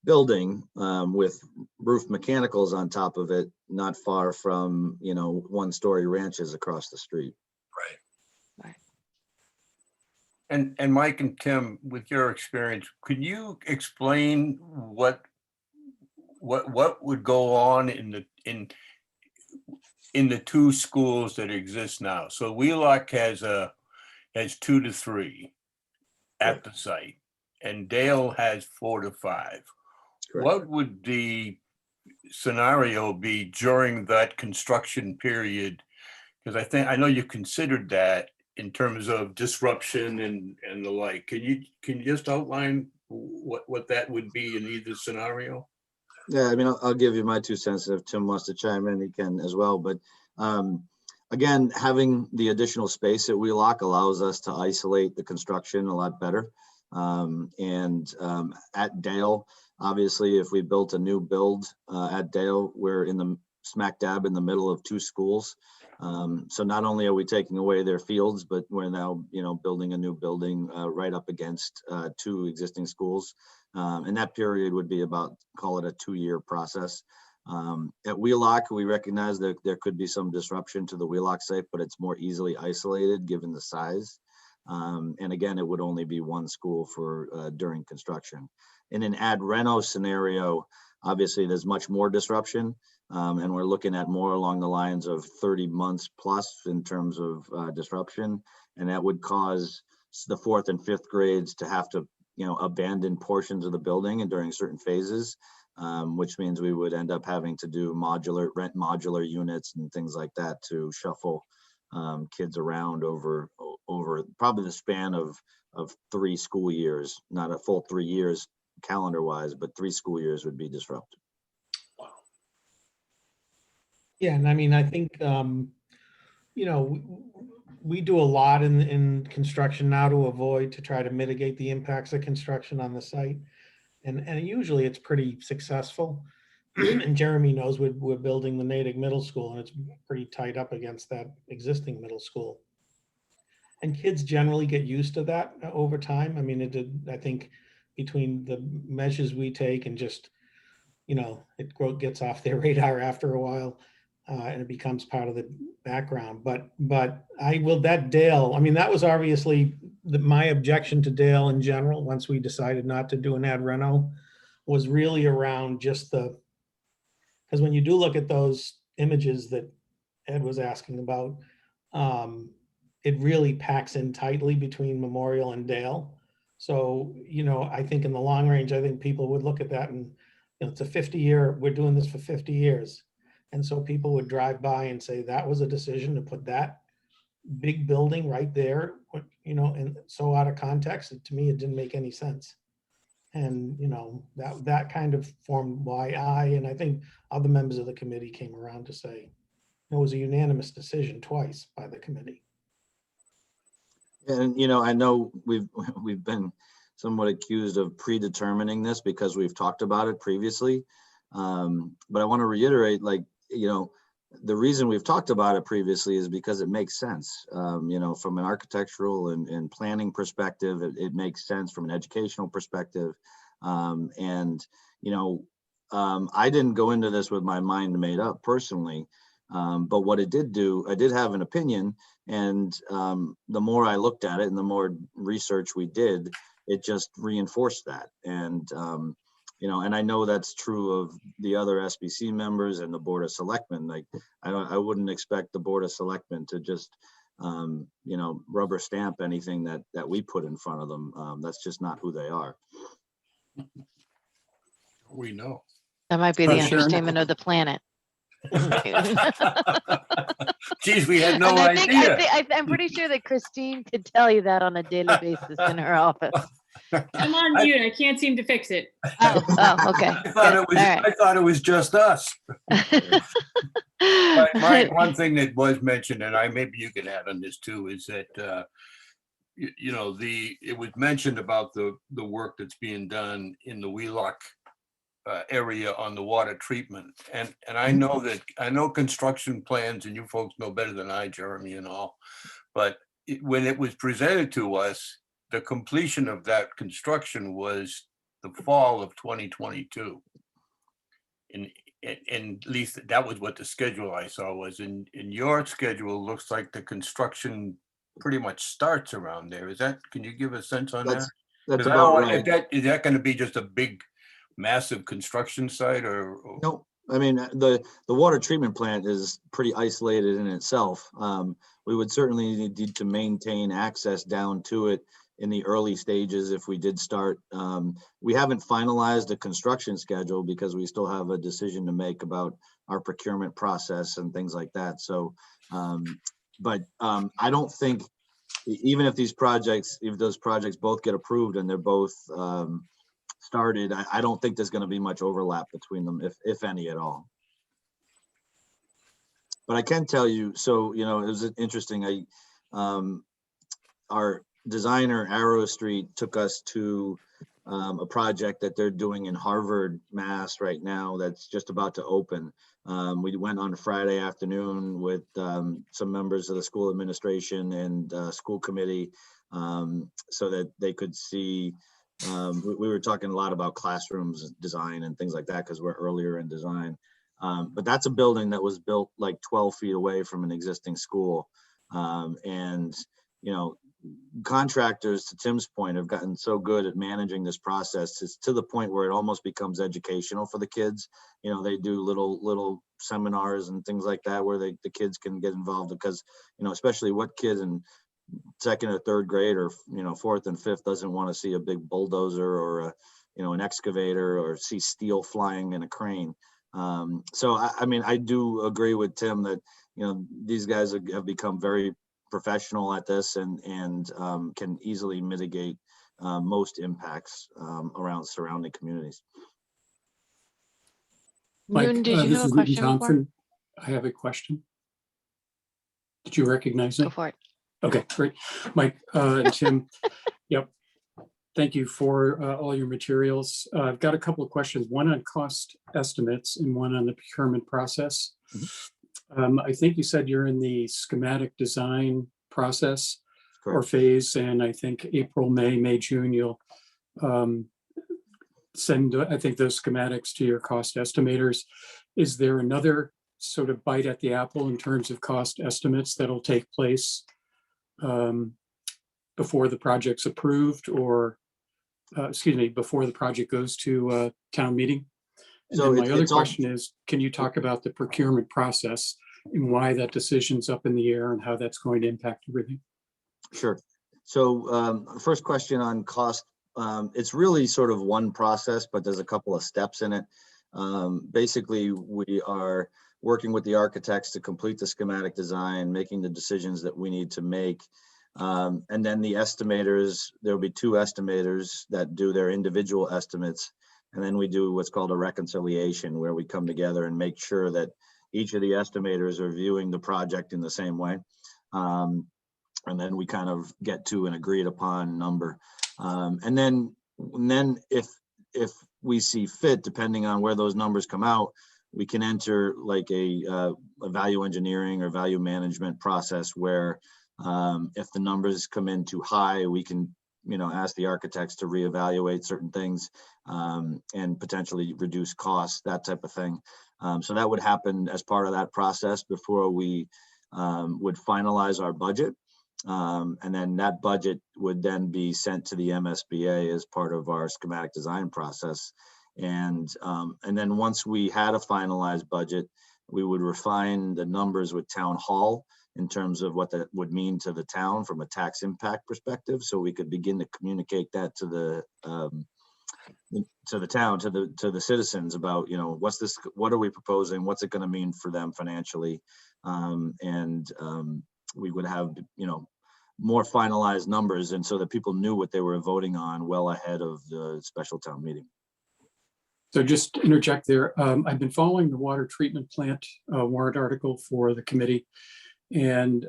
building with roof mechanicals on top of it, not far from, you know, one-story ranches across the street. Right. And Mike and Tim, with your experience, could you explain what would go on in the two schools that exist now? So Wheelock has 2 to 3 at the site, and Dale has 4 to 5. Correct. What would the scenario be during that construction period? Because I know you considered that in terms of disruption and the like. Can you just outline what that would be in either scenario? Yeah, I mean, I'll give you my 2 cents. If Tim wants to chime in, he can as well. But again, having the additional space at Wheelock allows us to isolate the construction a lot better. At Dale, obviously, if we built a new build at Dale, we're in the smack dab in the middle of 2 schools. So not only are we taking away their fields, but we're now, you know, building a new building right up against 2 existing schools. And that period would be about, call it a 2-year process. At Wheelock, we recognize that there could be some disruption to the Wheelock site, but it's more easily isolated given the size. And again, it would only be 1 school for during construction. In an ad reno scenario, obviously there's much more disruption. And we're looking at more along the lines of 30 months plus in terms of disruption. And that would cause the 4th and 5th grades to have to, you know, abandon portions of the building and during certain phases, which means we would end up having to do rent modular units and things like that to shuffle kids around over probably the span of 3 school years, not a full 3 years calendar wise, but 3 school years would be disrupted. Wow. Yeah, and I mean, I think, you know, we do a lot in construction now to try to mitigate the impacts of construction on the site. And usually it's pretty successful. And Jeremy knows we're building the Natick Middle School, and it's pretty tight up against that existing middle school. And kids generally get used to that over time. I mean, I think between the measures we take and just, you know, it gets off their radar after a while, and it becomes part of the background. But that Dale, I mean, that was obviously my objection to Dale in general, once we decided not to do an ad reno, was really around just because when you do look at those images that Ed was asking about, it really packs in tightly between Memorial and Dale. So, you know, I think in the long range, I think people would look at that and, you know, it's a 50-year, we're doing this for 50 years. And so people would drive by and say, that was a decision to put that big building right there, you know, and so out of context, to me, it didn't make any sense. And, you know, that kind of formed why and I think other members of the committee came around to say it was a unanimous decision twice by the committee. And, you know, I know we've been somewhat accused of predetermining this because we've talked about it previously. But I want to reiterate, like, you know, the reason we've talked about it previously is because it makes sense. You know, from an architectural and planning perspective, it makes sense from an educational perspective. And, you know, I didn't go into this with my mind made up personally. But what it did do, I did have an opinion, and the more I looked at it and the more research we did, it just reinforced that. And, you know, and I know that's true of the other SBC members and the Board of Selectmen. Like, I wouldn't expect the Board of Selectmen to just, you know, rubber stamp anything that we put in front of them. That's just not who they are. We know. That might be the Sure. understatement of the planet. Geez, we had no And idea. I'm pretty sure that Christine could tell you that on a daily basis in her office. I'm on mute. I can't seem to fix it. Oh, okay. I thought it was. All right. I thought it was just us. But Mike, one thing that was mentioned, and maybe you can add on this too, is that you know, it was mentioned about the work that's being done in the Wheelock area on the water treatment, and I know construction plans, and you folks know better than I, Jeremy and all, but when it was presented to us, the completion of that construction was the fall of 2022. And at least that was what the schedule I saw was. In your schedule, looks like the construction pretty much starts around there. Is that, can you give a sense on that? That's 'Cause I about don't want, right. if that, is that gonna be just a big, massive construction site or? No, I mean, the water treatment plant is pretty isolated in itself. We would certainly need to maintain access down to it in the early stages if we did start. We haven't finalized a construction schedule because we still have a decision to make about our procurement process and things like that. So, but I don't think, even if those projects both get approved and they're both started, I don't think there's going to be much overlap between them, if any at all. But I can tell you, so, you know, it was interesting. Our designer, Arrow Street, took us to a project that they're doing in Harvard, Mass right now that's just about to open. We went on a Friday afternoon with some members of the school administration and school committee so that they could see. We were talking a lot about classrooms design and things like that because we're earlier in design. But that's a building that was built like 12 feet away from an existing school. And, you know, contractors, to Tim's point, have gotten so good at managing this process. It's to the point where it almost becomes educational for the kids. You know, they do little seminars and things like that where the kids can get involved because, you know, especially what kid in second or third grade or, you know, fourth and fifth doesn't want to see a big bulldozer or a, you know, an excavator or see steel flying in a crane. So I mean, I do agree with Tim that, you know, these guys have become very professional at this and can easily mitigate most impacts around surrounding communities. Mike, Noon, did you this have a is Newton question before? Thompson. I have a question. Did you recognize me? Go for it. Okay, great. Mike and Tim, yep. Thank you for all your materials. I've got a couple of questions, one on cost estimates and one on the procurement process. I think you said you're in the schematic design process or phase, and I think April, May, June, you'll send, I think, those schematics to your cost estimators. Is there another sort of bite at the apple in terms of cost estimates that'll take place before the project's approved, or excuse me, before the project goes to town meeting? And So then my other question is, can you talk about the procurement process and why that decision's up in the air and how that's going to impact everything? Sure. So first question on cost. It's really sort of one process, but there's a couple of steps in it. Basically, we are working with the architects to complete the schematic design, making the decisions that we need to make. And then the estimators, there'll be two estimators that do their individual estimates. And then we do what's called a reconciliation, where we come together and make sure that each of the estimators are viewing the project in the same way. And then we kind of get to an agreed upon number. And then if we see fit, depending on where those numbers come out, we can enter like a value engineering or value management process where if the numbers come in too high, we can, you know, ask the architects to reevaluate certain things and potentially reduce costs, that type of thing. So that would happen as part of that process before we would finalize our budget. And then that budget would then be sent to the MSBA as part of our schematic design process. And then once we had a finalized budget, we would refine the numbers with town hall in terms of what that would mean to the town from a tax impact perspective. So we could begin to communicate that to the town, to the citizens about, you know, what are we proposing? What's it going to mean for them financially? We would have, you know, more finalized numbers, and so that people knew what they were voting on well ahead of the special town meeting. So just to interject there, I've been following the water treatment plant warrant article for the committee, and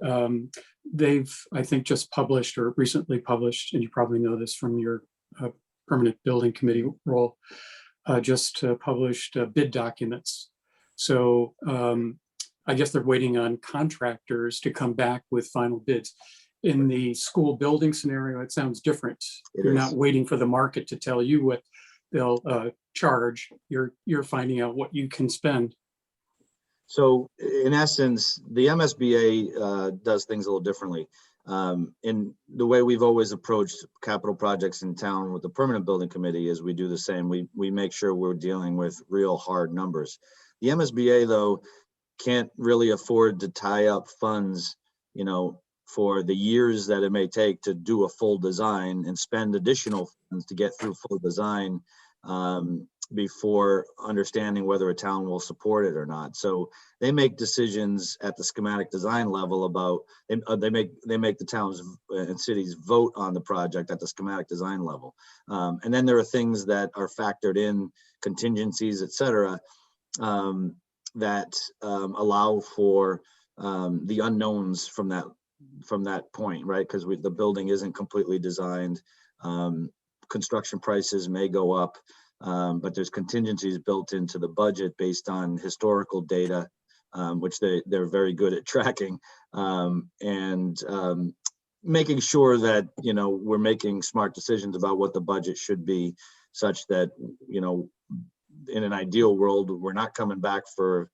they've, I think, just published or recently published, and you probably know this from your permanent building committee role, just published bid documents. So I guess they're waiting on contractors to come back with final bids. in the school building scenario, it sounds different. It You're is. not waiting for the market to tell you what they'll charge. You're finding out what you can spend. So in essence, the MSBA does things a little differently. In the way we've always approached capital projects in town with the permanent building committee is we do the same. We make sure we're dealing with real hard numbers. The MSBA though can't really afford to tie up funds, you know, for the years that it may take to do a full design and spend additional funds to get through full design before understanding whether a town will support it or not. So they make decisions at the schematic design level about, they make the towns and cities vote on the project at the schematic design level. And then there are things that are factored in, contingencies, et cetera, that allow for the unknowns from that point, right? Because the building isn't completely designed. Construction prices may go up, but there's contingencies built into the budget based on historical data, which they're very good at tracking, and making sure that, you know, we're making smart decisions about what the budget should be, such that, you know, in an ideal world, we're not coming back for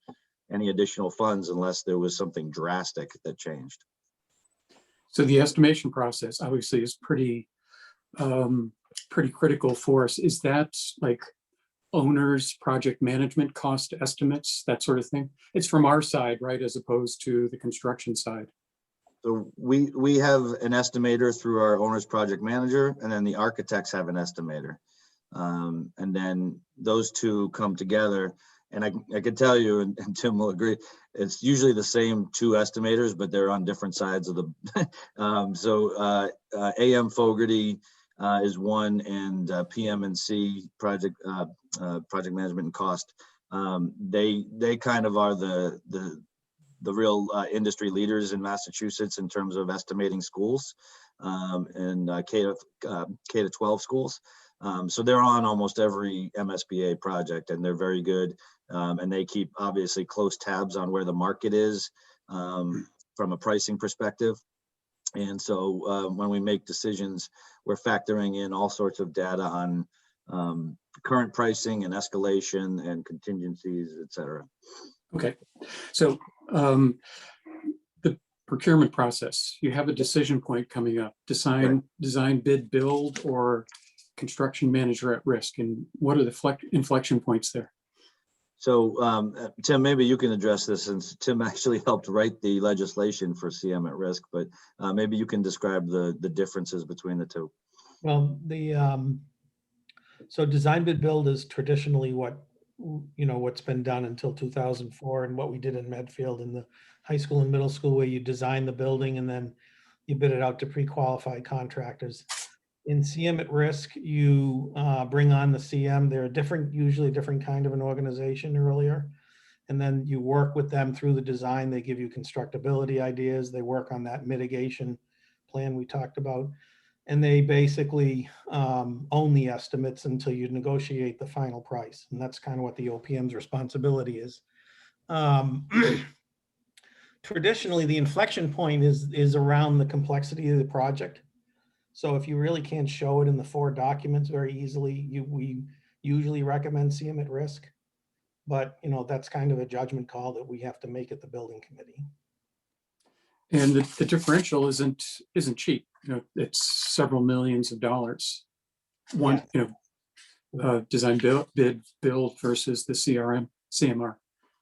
any additional funds unless there was something drastic that changed. So the estimation process obviously is pretty critical for us. Is that like owners, project management, cost estimates, that sort of thing? It's from our side, right, as opposed to the construction side. So we have an estimator through our owner's project manager, and then the architects have an estimator. And then those two come together. And I can tell you, and Tim will agree, it's usually the same two estimators, but they're on different sides of the, AM Fogarty is one, and PM&C project management and cost. They kind of are the real industry leaders in Massachusetts in terms of estimating schools and K to 12 schools. So they're on almost every MSBA project, and they're very good. And they keep obviously close tabs on where the market is from a pricing perspective. And so when we make decisions, we're factoring in all sorts of data on current pricing and escalation and contingencies, et cetera. Okay, so the procurement process, you have a decision point coming up, design, bid, build, or construction manager at risk. And what are the inflection points there? So Tim, maybe you can address this, since Tim actually helped write the legislation for CM at risk, but maybe you can describe the differences between the two. Well, so design bid build is traditionally what's been done until 2004, and what we did in Medfield in the high school and middle school, where you design the building and then you bid it out to pre-qualified contractors. In CM at risk, you bring on the CM. They're usually a different kind of an organization earlier. And then you work with them through the design. They give you constructability ideas. They work on that mitigation plan we talked about. And they basically own the estimates until you negotiate the final price. And that's kind of what the OPM's responsibility is. Traditionally, the inflection point is around the complexity of the project. So if you really can't show it in the 4 documents very easily, we usually recommend CM at risk. But, you know, that's kind of a judgment call that we have to make at the building committee. And the differential isn't cheap. You know, it's several millions of dollars. One, design, bid, build versus the CMR.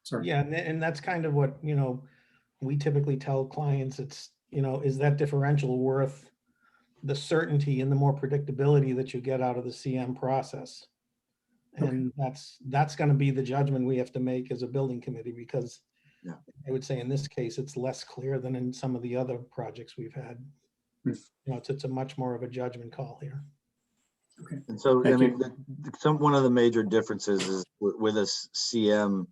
Sorry. Yeah, and that's kind of what, you know, we typically tell clients. It's, you know, is that differential worth the certainty and the more predictability that you get out of the CM process? And that's going to be the judgment we have to make as a building committee, because I would say in this case, it's less clear than in some of the other projects we've had. You know, it's a much more of a judgment call here. Okay. And so, I mean, one of the major differences is with a CM,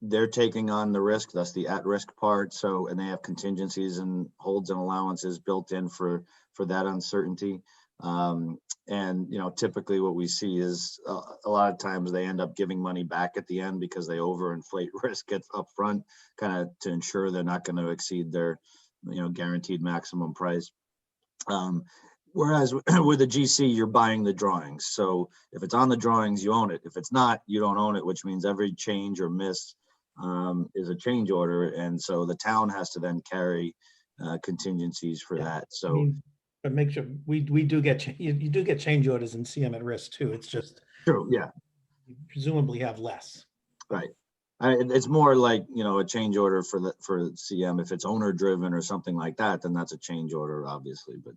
they're taking on the risk. That's the at-risk part. So, and they have contingencies and holds and allowances built in for that uncertainty. And, you know, typically what we see is a lot of times they end up giving money back at the end because they overinflate risk up front, kind of to ensure they're not going to exceed their guaranteed maximum price. Whereas with the GC, you're buying the drawings. So if it's on the drawings, you own it. If it's not, you don't own it, which means every change or miss is a change order. And so the town has to then carry contingencies for that. I So mean, but make sure we do get, you do get change orders in CM at risk too. It's just true, yeah, you presumably have less. right. It's more like, a change order for CM. If it's owner driven or something like that, then that's a change order, obviously. But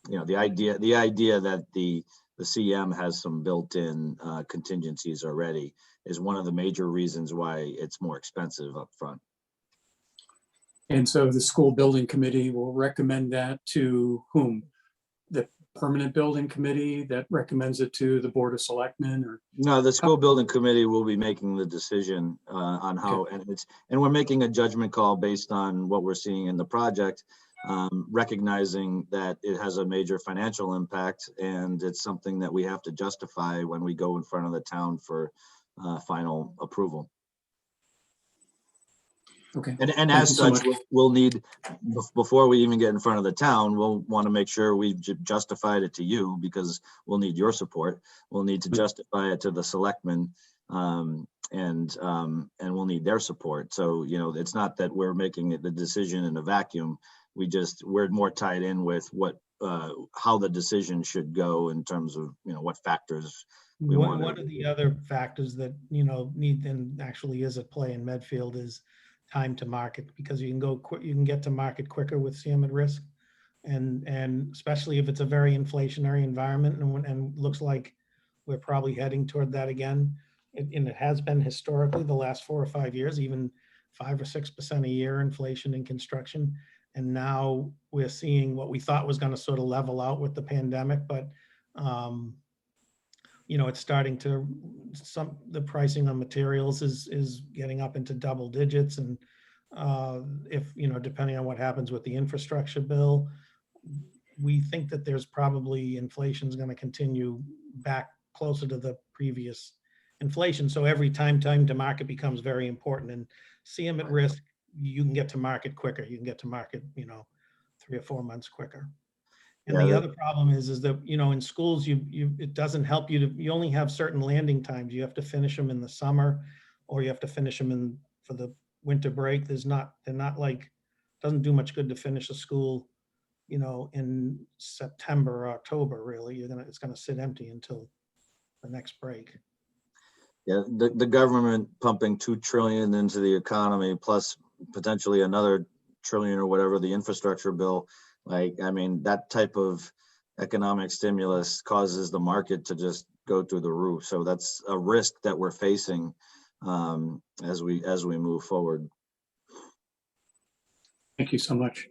the idea that the CM has some built-in contingencies already is one of the major reasons why it's more expensive up front. And so the school building committee will recommend that to whom? The permanent building committee that recommends it to the board of selectmen, or? No, the school building committee will be making the decision on how, and we're making a judgment call based on what we're seeing in the project, recognizing that it has a major financial impact, and it's something that we have to justify when we go in front of the town for final approval. Okay. And as such, we'll need, before we even get in front of the town, we'll want to make sure we've justified it to you, because we'll need your support. We'll need to justify it to the selectmen, and we'll need their support. So, it's not that we're making the decision in a vacuum. We're more tied in with how the decision should go in terms of, what factors we want. One of the other factors that, need and actually is at play in Medfield is time to market, because you can get to market quicker with CM at risk, and especially if it's a very inflationary environment, and looks like we're probably heading toward that again. And it has been historically the last 4 or 5 years, even 5 or 6% a year inflation in construction. And now we're seeing what we thought was going to sort of level out with the pandemic, but it's starting to, the pricing on materials is getting up into double digits. And if, depending on what happens with the infrastructure bill, we think that there's probably inflation is going to continue back closer to the previous inflation. So every time to market becomes very important, and CM at risk, you can get to market quicker. You can get to market, 3 or 4 months quicker. And the other problem is that, in schools, it doesn't help you you only have certain landing times. You have to finish them in the summer, or you have to finish them for the winter break. Doesn't do much good to finish a school, in September or October, really. It's gonna sit empty until the next break. Yeah, the government pumping $2 trillion into the economy, plus potentially another $1 trillion or whatever, the infrastructure bill. That type of economic stimulus causes the market to just go through the roof. So that's a risk that we're facing as we move forward. Thank you so much.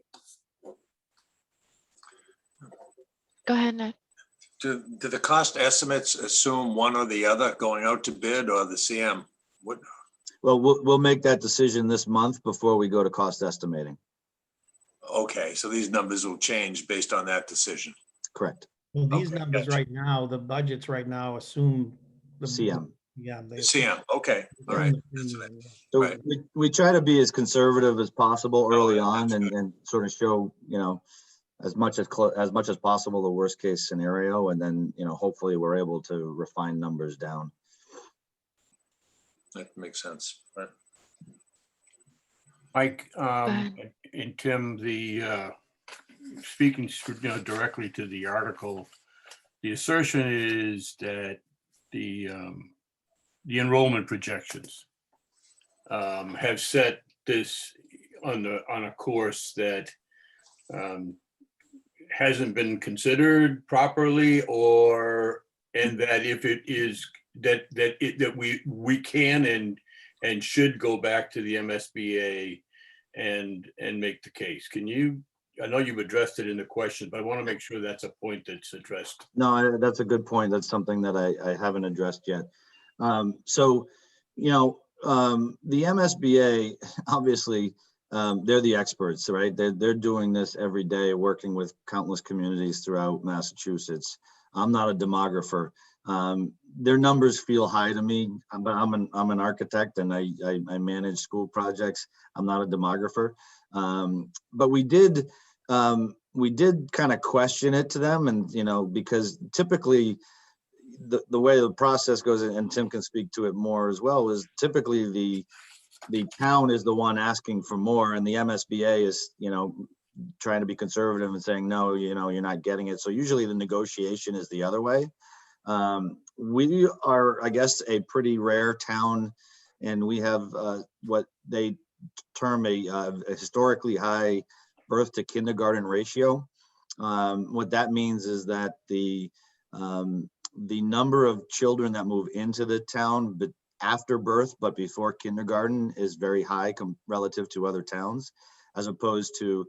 Go ahead, Ned. Do the cost estimates assume one or the other, going out to bid or the CM? Well, we'll make that decision this month before we go to cost estimating. Okay, so these numbers will change based on that decision. Correct. Well, these Okay, numbers gotcha. right now, the budgets right now assume the CM. Yeah, The CM, okay, all right. That's what So Right. we try to be as conservative as possible early yeah, on, that's and sort of show, as much as possible the worst case scenario, and then hopefully we're able to refine numbers down. That makes sense. Right. Mike, ahead. and Tim, speaking directly to the article, the assertion is that the enrollment projections have set this on a course that hasn't been considered properly, and that if it is that we can and should go back to the MSBA and make the case. I know you've addressed it in the question, but I want to make sure that's a point that's addressed. No, that's a good point. That's something that I haven't addressed yet. The MSBA, obviously, they're the experts, right? They're doing this every day, working with countless communities throughout Massachusetts. I'm not a demographer. Their numbers feel high to me, but I'm an architect, and I manage school projects. I'm not a demographer. But we did kind of question it to them, and because typically the way the process goes, and Tim can speak to it more as well, is typically the town is the one asking for more, and the MSBA is trying to be conservative and saying no, you're not getting it. So usually the negotiation is the other way. We are, I guess, a pretty rare town, and we have what they term a historically high birth to kindergarten ratio. What that means is that the number of children that move into the town after birth but before kindergarten is very high relative to other towns, as opposed to,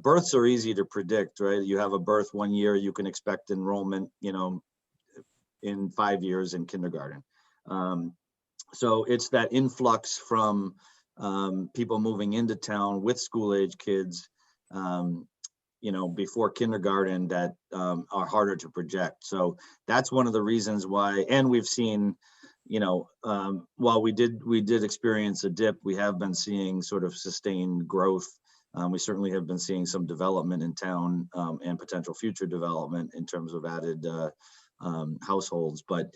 births are easy to predict, right? You have a birth 1 year, you can expect enrollment, in 5 years in kindergarten. So it's that influx from people moving into town with school age kids, before kindergarten that are harder to project. So that's one of the reasons why, and we've seen, while we did experience a dip, we have been seeing sort of sustained growth. We certainly have been seeing some development in town and potential future development in terms of added households. But,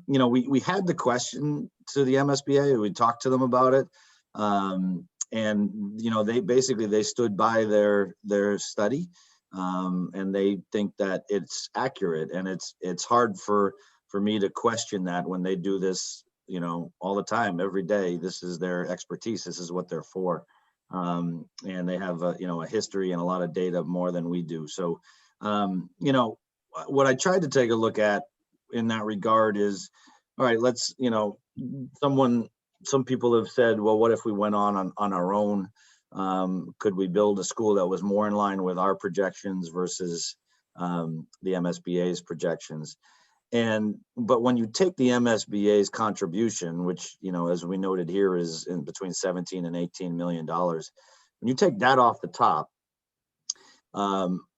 we had the question to the MSBA, we talked to them about it. And, they stood by their study, and they think that it's accurate, and it's hard for me to question that when they do this, all the time, every day. This is their expertise. This is what they're for. And they have a history and a lot of data more than we do. So, what I tried to take a look at in that regard is, all right, let's, some people have said, well, what if we went on our own? Could we build a school that was more in line with our projections versus the MSBA's projections? But when you take the MSBA's contribution, which, as we noted here, is in between 17 and $18 million, when you take that off the top,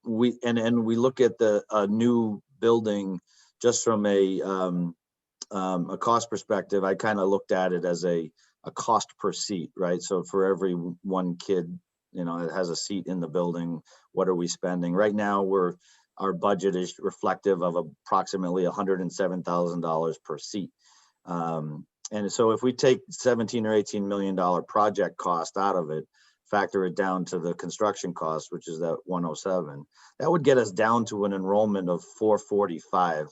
we look at a new building just from a cost perspective. I kind of looked at it as a cost per seat, right? So for every one kid, that has a seat in the building, what are we spending? Right now, our budget is reflective of approximately $107,000 per seat. And so if we take 17 or $18 million project cost out of it, factor it down to the construction cost, which is that 107, that would get us down to an enrollment of 445,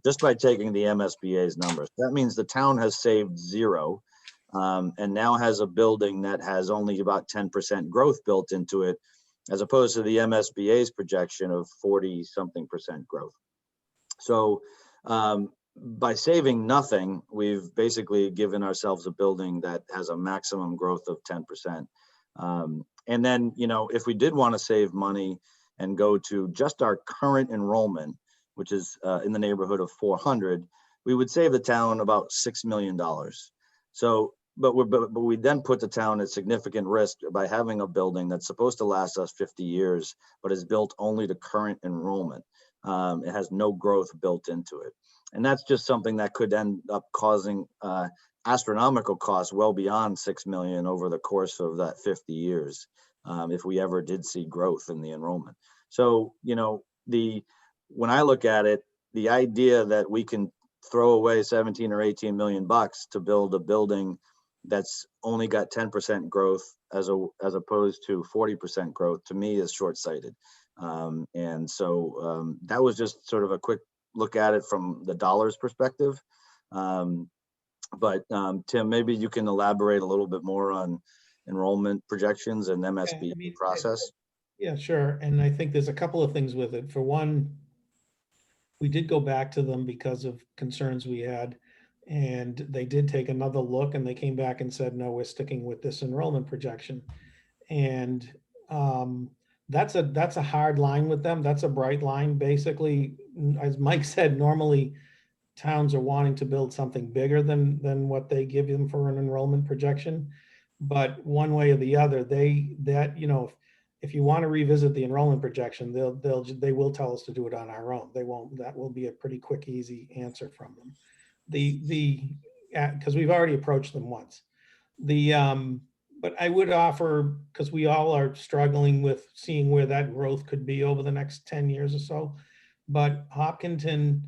just by taking the MSBA's numbers. That means the town has saved zero, and now has a building that has only about 10% growth built into it, as opposed to the MSBA's projection of 40-something% growth. So by saving nothing, we've basically given ourselves a building that has a maximum growth of 10%. And then, if we did want to save money and go to just our current enrollment, which is in the neighborhood of 400, we would save the town about $6 million. So, but we then put the town at significant risk by having a building that's supposed to last us 50 years, but is built only to current enrollment. It has no growth built into it. And that's just something that could end up causing astronomical costs well beyond $6 million over the course of that 50 years, if we ever did see growth in the enrollment. So, when I look at it, the idea that we can throw away 17 or 18 million bucks to build a building that's only got 10% growth as opposed to 40% growth, to me, is short-sighted. And so that was just sort of a quick look at it from the dollars perspective. But Tim, maybe you can elaborate a little bit more on enrollment projections and MSB process. Yeah, sure. And I think there's a couple of things with it. For one, we did go back to them because of concerns we had, and they did take another look, and they came back and said, no, we're sticking with this enrollment projection. And that's a hard line with them. That's a bright line. Basically, as Mike said, normally towns are wanting to build something bigger than what they give them for an enrollment projection. But one way or the other, if you want to revisit the enrollment projection, they will tell us to do it on our own. They won't. That will be a pretty quick, easy answer from them. Because we've already approached them once. but I would offer, because we all are struggling with seeing where that growth could be over the next 10 years or so. But Hopkinton,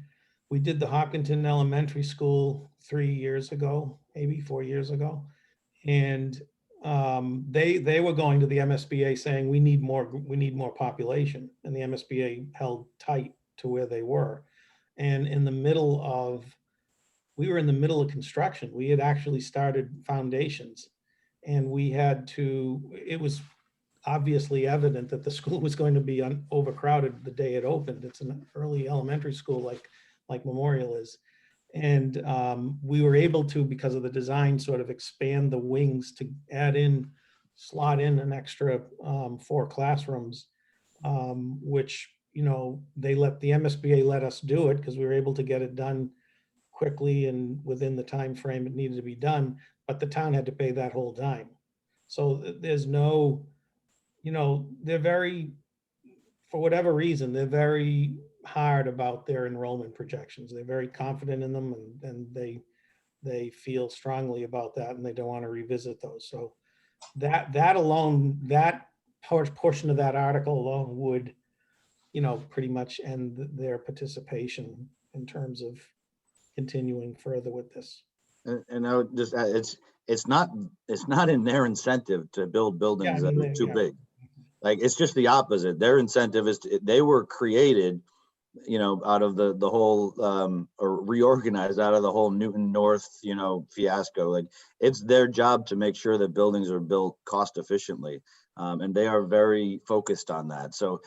we did the Hopkinton Elementary School 3 years ago, maybe 4 years ago. And they were going to the MSBA saying, we need more population. And the MSBA held tight to where they were. And we were in the middle of construction. We had actually started foundations, and it was obviously evident that the school was going to be overcrowded the day it opened. It's an early elementary school like Memorial is. And we were able to, because of the design, sort of expand the wings to slot in an extra 4 classrooms, which, the MSBA let us do it because we were able to get it done quickly and within the time frame it needed to be done, but the town had to pay that whole dime. So there's no, they're very, for whatever reason, they're very hard about their enrollment projections. They're very confident in them, and they feel strongly about that, and they don't want to revisit those. So that alone, that portion of that article alone would, pretty much end their participation in terms of continuing further with this. And I would just add, it's not in their incentive to build buildings that are too big. Like, it's just the opposite. Their incentive is they were created, out of the whole or reorganized out of the whole Newton North, fiasco. Like, it's their job to make sure that buildings are built cost efficiently. And they are very focused on that. So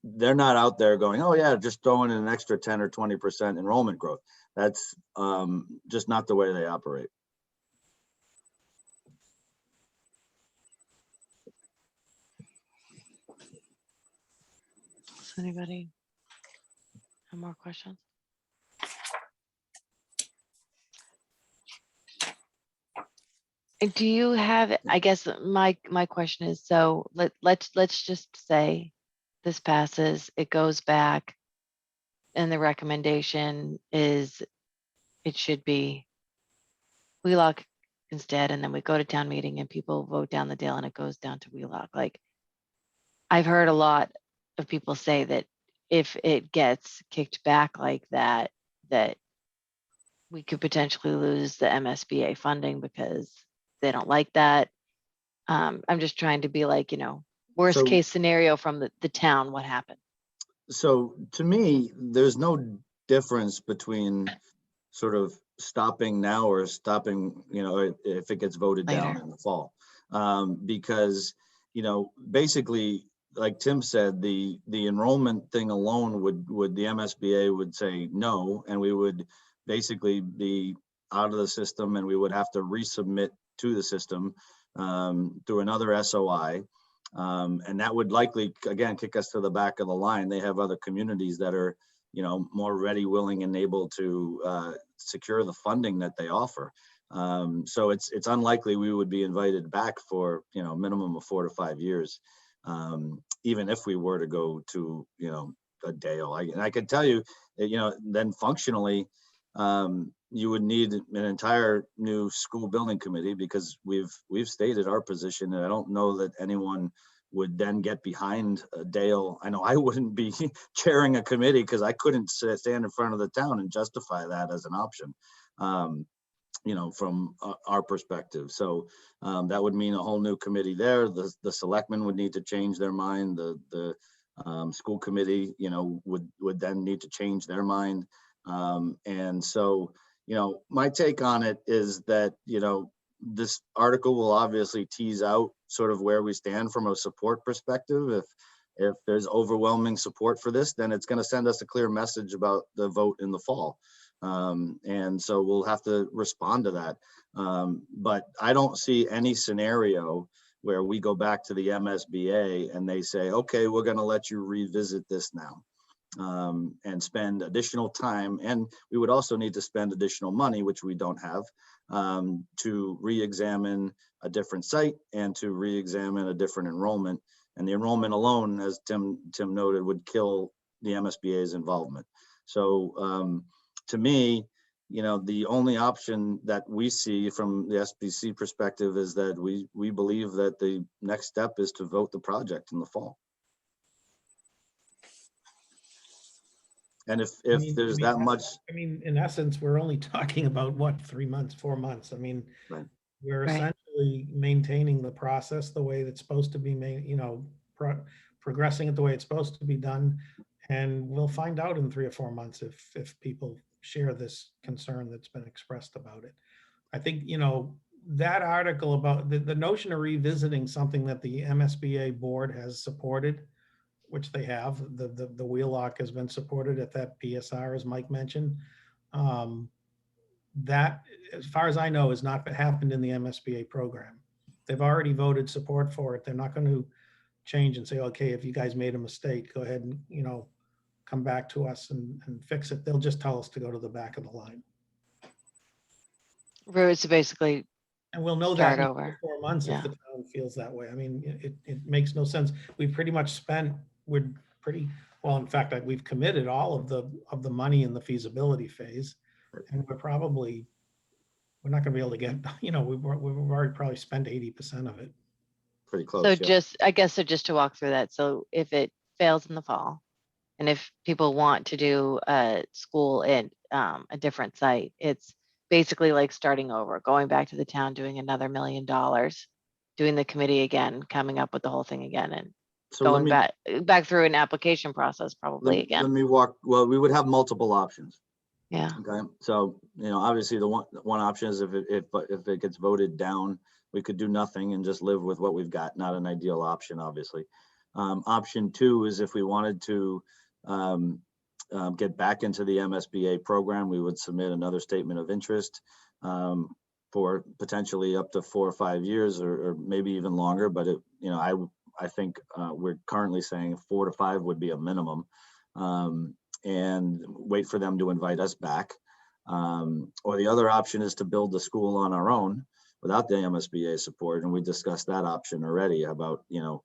they're not out there going, oh yeah, just throwing in an extra 10 or 20% enrollment growth. That's just not the way they operate. Does anybody have more questions? Do you have, I guess my question is, so let's just say this passes, it goes back, and the recommendation is it should be Wheelock instead, and then we go to town meeting and people vote down the deal and it goes down to Wheelock. Like, I've heard a lot of people say that if it gets kicked back like that, that we could potentially lose the MSBA funding because they don't like that. I'm just trying to be like, worst case scenario from the town, what happened? So to me, there's no difference between sort of stopping now or stopping, if it gets voted down in the fall. Because, basically, like Tim said, the enrollment thing alone would the MSBA would say no, and we would basically be out of the system, and we would have to resubmit to the system through another SOI. And that would likely, again, kick us to the back of the line. They have other communities that are, more ready, willing, and able to secure the funding that they offer. So it's unlikely we would be invited back for, minimum of 4 to 5 years, even if we were to go to, a Dale. And I can tell you that, then functionally, you would need an entire new school building committee, because we've stated our position, and I don't know that anyone would then get behind Dale. I know I wouldn't be chairing a committee because I couldn't stand in front of the town and justify that as an option, from our perspective. So that would mean a whole new committee there. The selectmen would need to change their mind. The school committee, would then need to change their mind. And so, my take on it is that, this article will obviously tease out sort of where we stand from a support perspective. If there's overwhelming support for this, then it's going to send us a clear message about the vote in the fall. And so we'll have to respond to that. But I don't see any scenario where we go back to the MSBA and they say, okay, we're going to let you revisit this now. And spend additional time, and we would also need to spend additional money, which we don't have, to re-examine a different site and to re-examine a different enrollment. And the enrollment alone, as Tim noted, would kill the MSBA's involvement. So to me, you know, the only option that we see from the SBC perspective is that we believe that the next step is to vote the project in the fall. And if there's that much, I mean, in essence, we're only talking about what, 3 months, 4 months. I mean, Right. we're Right. essentially maintaining the process the way that's supposed to be made, you know, progressing it the way it's supposed to be done. And we'll find out in 3 or 4 months if people share this concern that's been expressed about it. I think, you know, that article about the notion of revisiting something that the MSBA board has supported, which they have, the wheel-lock has been supported at that PSR, as Mike mentioned. That, as far as I know, has not happened in the MSBA program. They've already voted support for it. They're not going to change and say, okay, if you guys made a mistake, go ahead and, you know, come back to us and fix it. They'll just tell us to go to the back of the line. It's basically, And we'll know that Start in over. 4 months Yeah. if the town feels that way. I mean, it makes no sense. We've pretty much spent, we're pretty, well, in fact, we've committed all of the money in the feasibility phase. And we're not gonna be able to get, you know, we've already probably spent 80% of it. pretty close. so yeah. just, I guess, so just to walk through that. So if it fails in the fall, and if people want to do a school in a different site, it's basically like starting over, going back to the town, doing another $1 million, doing the committee again, coming up with the whole thing again, and So let going me, back through an application process probably let again. me walk, well, we would have multiple options. Yeah. Okay, so, you know, obviously the one option is if it gets voted down, we could do nothing and just live with what we've got. Not an ideal option, obviously. Option 2 is if we wanted to get back into the MSBA program, we would submit another statement of interest for potentially up to 4 or 5 years, or maybe even longer. But it, you know, I think we're currently saying 4 to 5 would be a minimum. And wait for them to invite us back. Or the other option is to build the school on our own without the MSBA support. And we discussed that option already about, you know,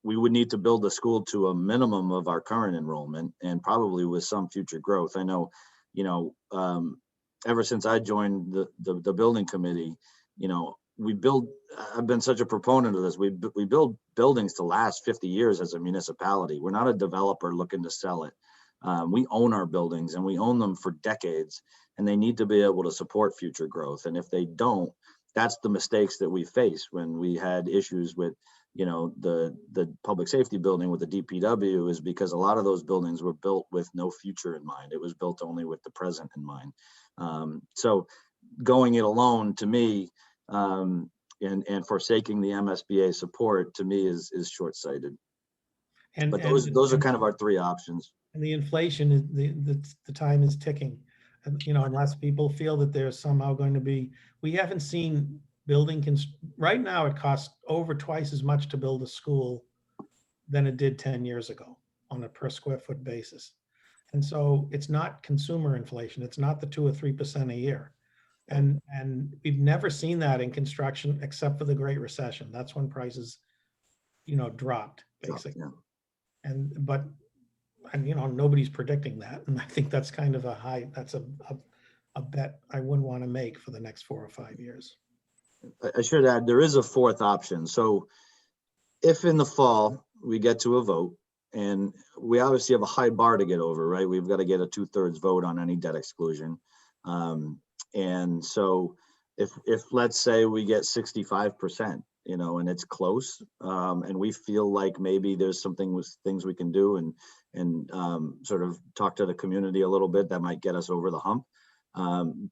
we would need to build the school to a minimum of our current enrollment and probably with some future growth. I know, you know, ever since I joined the building committee, you know, I've been such a proponent of this. We build buildings to last 50 years as a municipality. We're not a developer looking to sell it. We own our buildings and we own them for decades, and they need to be able to support future growth. And if they don't, that's the mistakes that we face when we had issues with, you know, the public safety building with the DPW, is because a lot of those buildings were built with no future in mind. It was built only with the present in mind. So going it alone, to me, and forsaking the MSBA support, to me is short-sighted. But those are kind of our 3 options. And the inflation is the time is ticking. And, you know, unless people feel that there's somehow going to be, we haven't seen right now it costs over twice as much to build a school than it did 10 years ago on a per square foot basis. And so it's not consumer inflation. It's not the 2 or 3% a year. And we've never seen that in construction except for the Great Recession. That's when prices, you know, dropped basically. Yeah. But you know, nobody's predicting that. And I think that's kind of that's a bet I wouldn't want to make for the next 4 or 5 years. I should add, there is a 4th option. So if in the fall we get to a vote, and we obviously have a high bar to get over, right? We've got to get a 2/3 vote on any debt exclusion. And so if let's say we get 65%, you know, and it's close, and we feel like maybe there's things we can do and sort of talk to the community a little bit that might get us over the hump.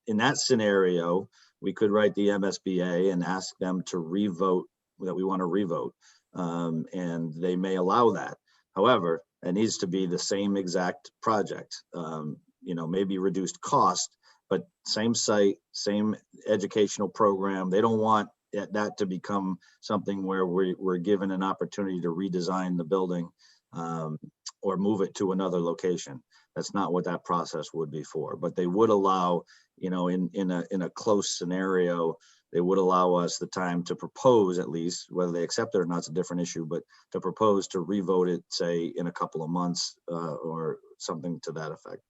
In that scenario, we could write the MSBA and ask them to revote that we want to revote, and they may allow that. However, it needs to be the same exact project, you know, maybe reduced cost, but same site, same educational program. They don't want that to become something where we're given an opportunity to redesign the building or move it to another location. That's not what that process would be for. But they would allow, you know, in a close scenario, they would allow us the time to propose, at least, whether they accept it or not, it's a different issue, but to propose to revote it, say, in a couple of months or something to that effect.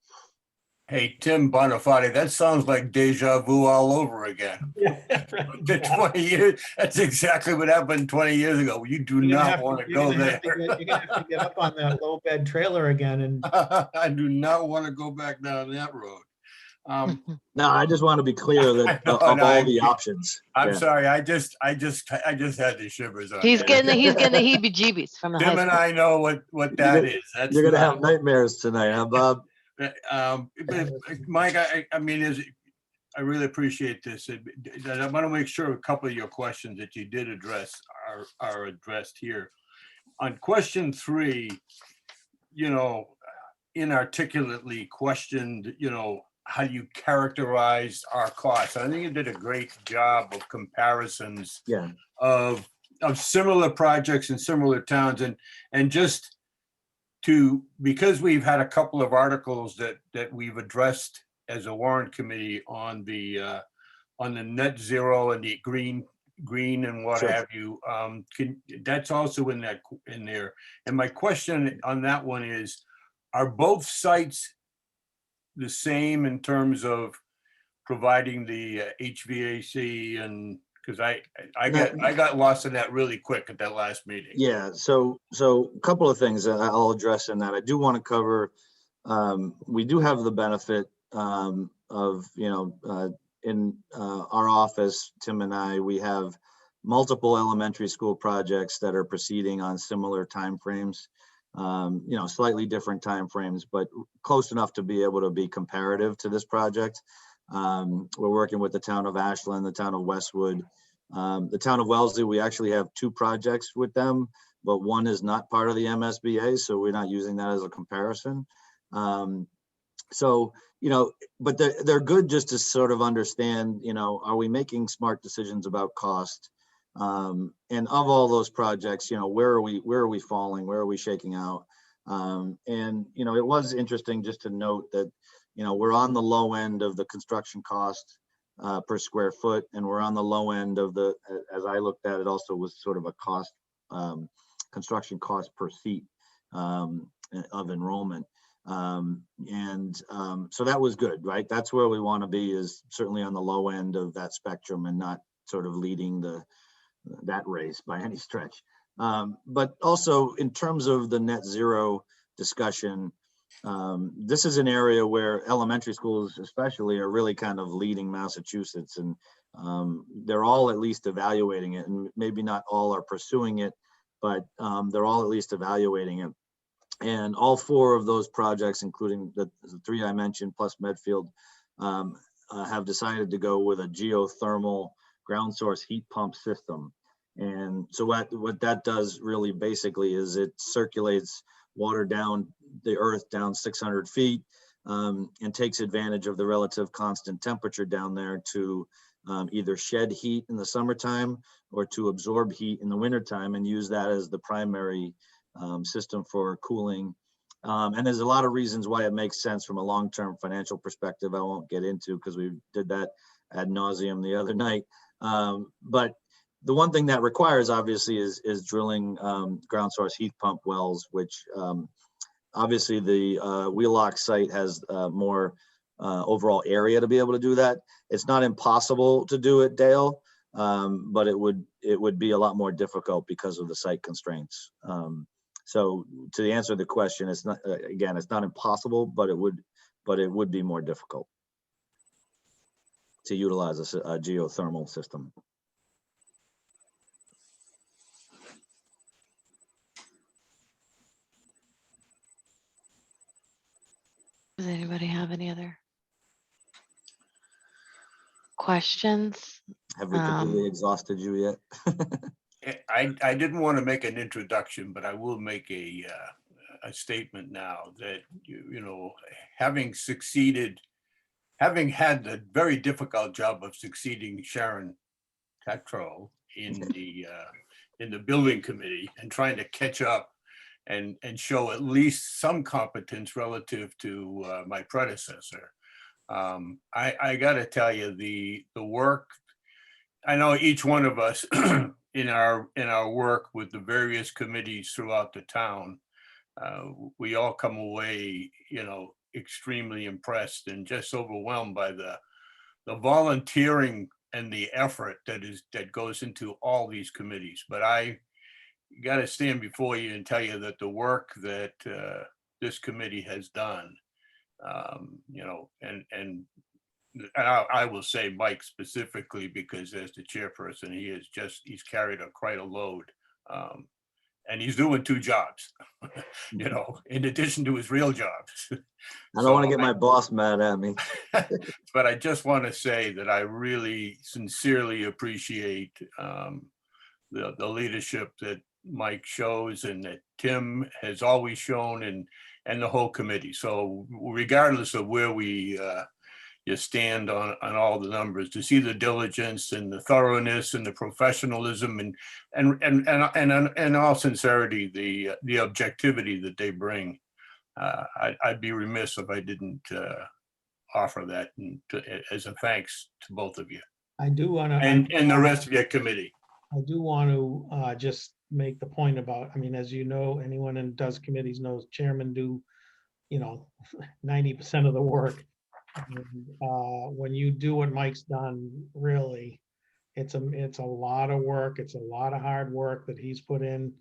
Hey, Tim Bonifati, that sounds like deja vu all over again. Yeah, it really The does. 20 years, that's exactly what happened 20 years ago. You do You're gonna not have want to you're go gonna there. have to you're gonna have to get up on that low bed trailer again and I do not want to go back down that road. No, I just want to be clear that No, of no, all the options. I'm Yeah. sorry. I just had the shivers on He's that. getting the heebie-jeebies from the high Tim and school. I know what that is. That's You're gonna not- have nightmares tonight, huh, Bob? But Mike, I mean, I really appreciate this. I want to make sure a couple of your questions that you did address are addressed here. On question 3, inarticulately questioned, how do you characterize our costs? I think you did a great job of comparisons Yeah. of similar projects in similar towns, and just because we've had a couple of articles that we've addressed as a warrant committee on the net zero and the green and what Sure. have you, that's also in there. And my question on that one is, are both sites the same in terms of providing the HVAC? And because I got lost in that really quick at that last meeting. Yeah, so a couple of things that I'll address in that. I do want to cover, we do have the benefit of, in our office, Tim and I, we have multiple elementary school projects that are proceeding on similar timeframes. Slightly different timeframes, but close enough to be able to be comparative to this project. We're working with the town of Ashland, the town of Westwood, the town of Wellesley. We actually have 2 projects with them, but one is not part of the MSBA, so we're not using that as a comparison. But they're good just to sort of understand, are we making smart decisions about cost? And of all those projects, where are we falling? Where are we shaking out? It was interesting just to note that, we're on the low end of the construction cost per square foot, and we're on the low end of as I looked at it, also was sort of a cost, construction cost per seat of enrollment. So that was good, right? That's where we want to be, is certainly on the low end of that spectrum and not sort of leading that race by any stretch. But also in terms of the net zero discussion, this is an area where elementary schools especially are really kind of leading Massachusetts, and they're all at least evaluating it, and maybe not all are pursuing it, but they're all at least evaluating it. And all 4 of those projects, including the 3 I mentioned, plus Medfield, have decided to go with a geothermal ground source heat pump system. And so what that does really basically is it circulates water down the earth down 600 feet, and takes advantage of the relative constant temperature down there to either shed heat in the summertime or to absorb heat in the wintertime, and use that as the primary system for cooling. And there's a lot of reasons why it makes sense from a long-term financial perspective I won't get into, because we did that ad nauseum the other night. But the one thing that requires, obviously, is drilling ground source heat pump wells, which obviously the Wheelock site has more overall area to be able to do that. It's not impossible to do it, Dale, but it would be a lot more difficult because of the site constraints. So to answer the question, it's not, again, it's not impossible, but it would be more difficult to utilize a geothermal system. Does anybody have any other questions? Have we completely exhausted you yet? I didn't want to make an introduction, but I will make a statement now that, having had the very difficult job of succeeding Sharon Tatro in the building committee and trying to catch up and show at least some competence relative to my predecessor. I got to tell you, the work, I know each one of us in our work with the various committees throughout the town, we all come away, extremely impressed and just overwhelmed by the volunteering and the effort that goes into all these committees. But I got to stand before you and tell you that the work that this committee has done, you know, and I will say Mike specifically, because as the chairperson, he's carried quite a load. And he's doing 2 jobs, you know, in addition to his real jobs. I don't want to get my boss mad at me. But I just want to say that I really sincerely appreciate the leadership that Mike shows and that Tim has always shown, and the whole committee. So regardless of where you stand on all the numbers, to see the diligence and the thoroughness and the professionalism and in all sincerity, the objectivity that they bring, I'd be remiss if I didn't offer that as a thanks to both of you I do want to. and the rest of your committee. I do want to just make the point about, I mean, as you know, anyone who does committees knows chairmen do, you know, 90% of the work. And, when you do what Mike's done, really, it's a lot of work. It's a lot of hard work that he's put in,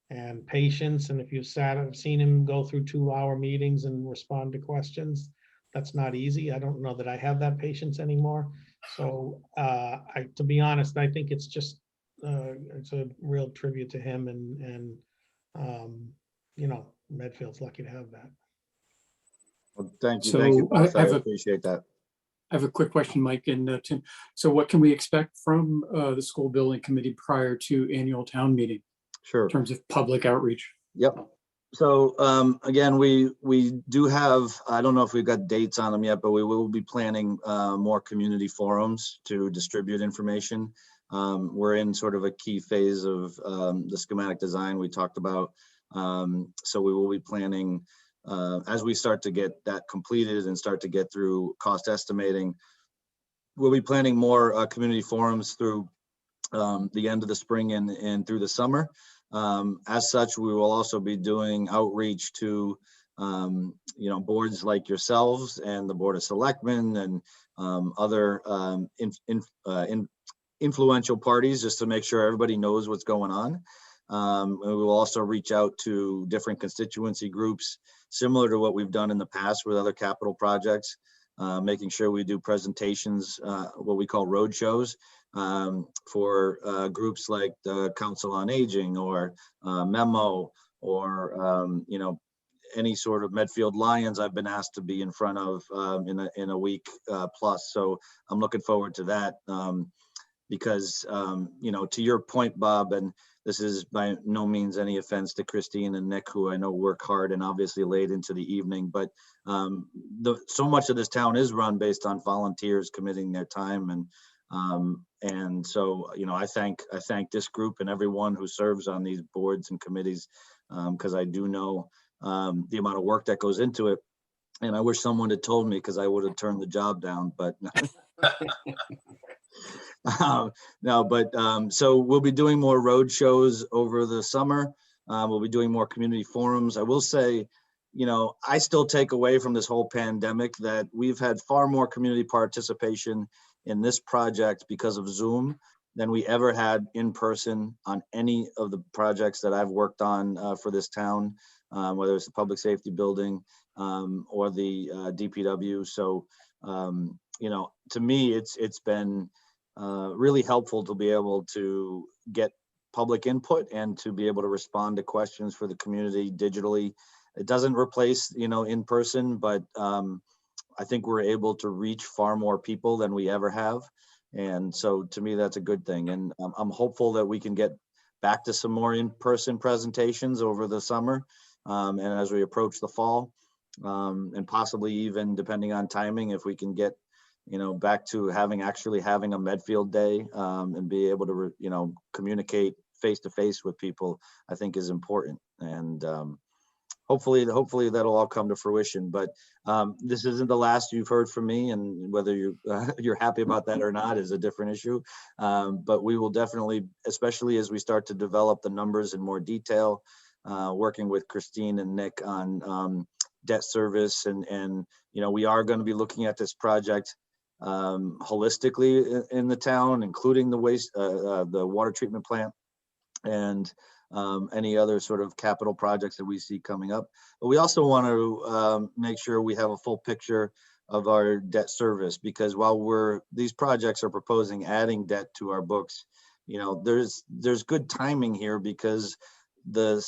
and patience. And if you've seen him go through 2-hour meetings and respond to questions, that's not easy. I don't know that I have that patience anymore. So to be honest, I think it's just it's a real tribute to him, and you know, Medfield's lucky to have that. Well, thank you. So Thank you. I Both. I appreciate that. I have a quick question, Mike and Tim. So what can we expect from the school building committee prior to annual town meeting Sure. in terms of public outreach? Yep. So again, we do have, I don't know if we've got dates on them yet, but we will be planning more community forums to distribute information. We're in sort of a key phase of the schematic design we talked about. So we will be planning, as we start to get that completed and start to get through cost estimating, we'll be planning more community forums through the end of the spring and through the summer. As such, we will also be doing outreach to, you know, boards like yourselves and the Board of Selectmen and other influential parties, just to make sure everybody knows what's going on. And we will also reach out to different constituency groups, similar to what we've done in the past with other capital projects, making sure we do presentations, what we call road shows, for groups like the Council on Aging or Memo or, you know, any sort of Medfield Lions I've been asked to be in front of in a week plus. So I'm looking forward to that because, you know, to your point, Bob, and this is by no means any offense to Christine and Nick, who I know work hard and obviously late into the evening, but so much of this town is run based on volunteers committing their time. And so, you know, I thank this group and everyone who serves on these boards and committees, because I do know the amount of work that goes into it. And I wish someone had told me, because I would have turned the job down, but no, but so we'll be doing more road shows over the summer. We'll be doing more community forums. I will say, you know, I still take away from this whole pandemic that we've had far more community participation in this project because of Zoom than we ever had in person on any of the projects that I've worked on for this town, whether it's the public safety building or the DPW. So, you know, to me, it's been really helpful to be able to get public input and to be able to respond to questions for the community digitally. It doesn't replace, you know, in person, but I think we're able to reach far more people than we ever have. And so to me, that's a good thing. And I'm hopeful that we can get back to some more in-person presentations over the summer and as we approach the fall, and possibly even, depending on timing, if we can get, you know, back to actually having a Medfield Day and be able to, you know, communicate face to face with people, I think is important. And hopefully that'll all come to fruition. But this isn't the last you've heard from me, and whether you're happy about that or not is a different issue. But we will definitely, especially as we start to develop the numbers in more detail, working with Christine and Nick on debt service, and we are going to be looking at this project holistically in the town, including the the water treatment plant and any other sort of capital projects that we see coming up. But we also want to make sure we have a full picture of our debt service, because while these projects are proposing adding debt to our books, there's good timing here, because the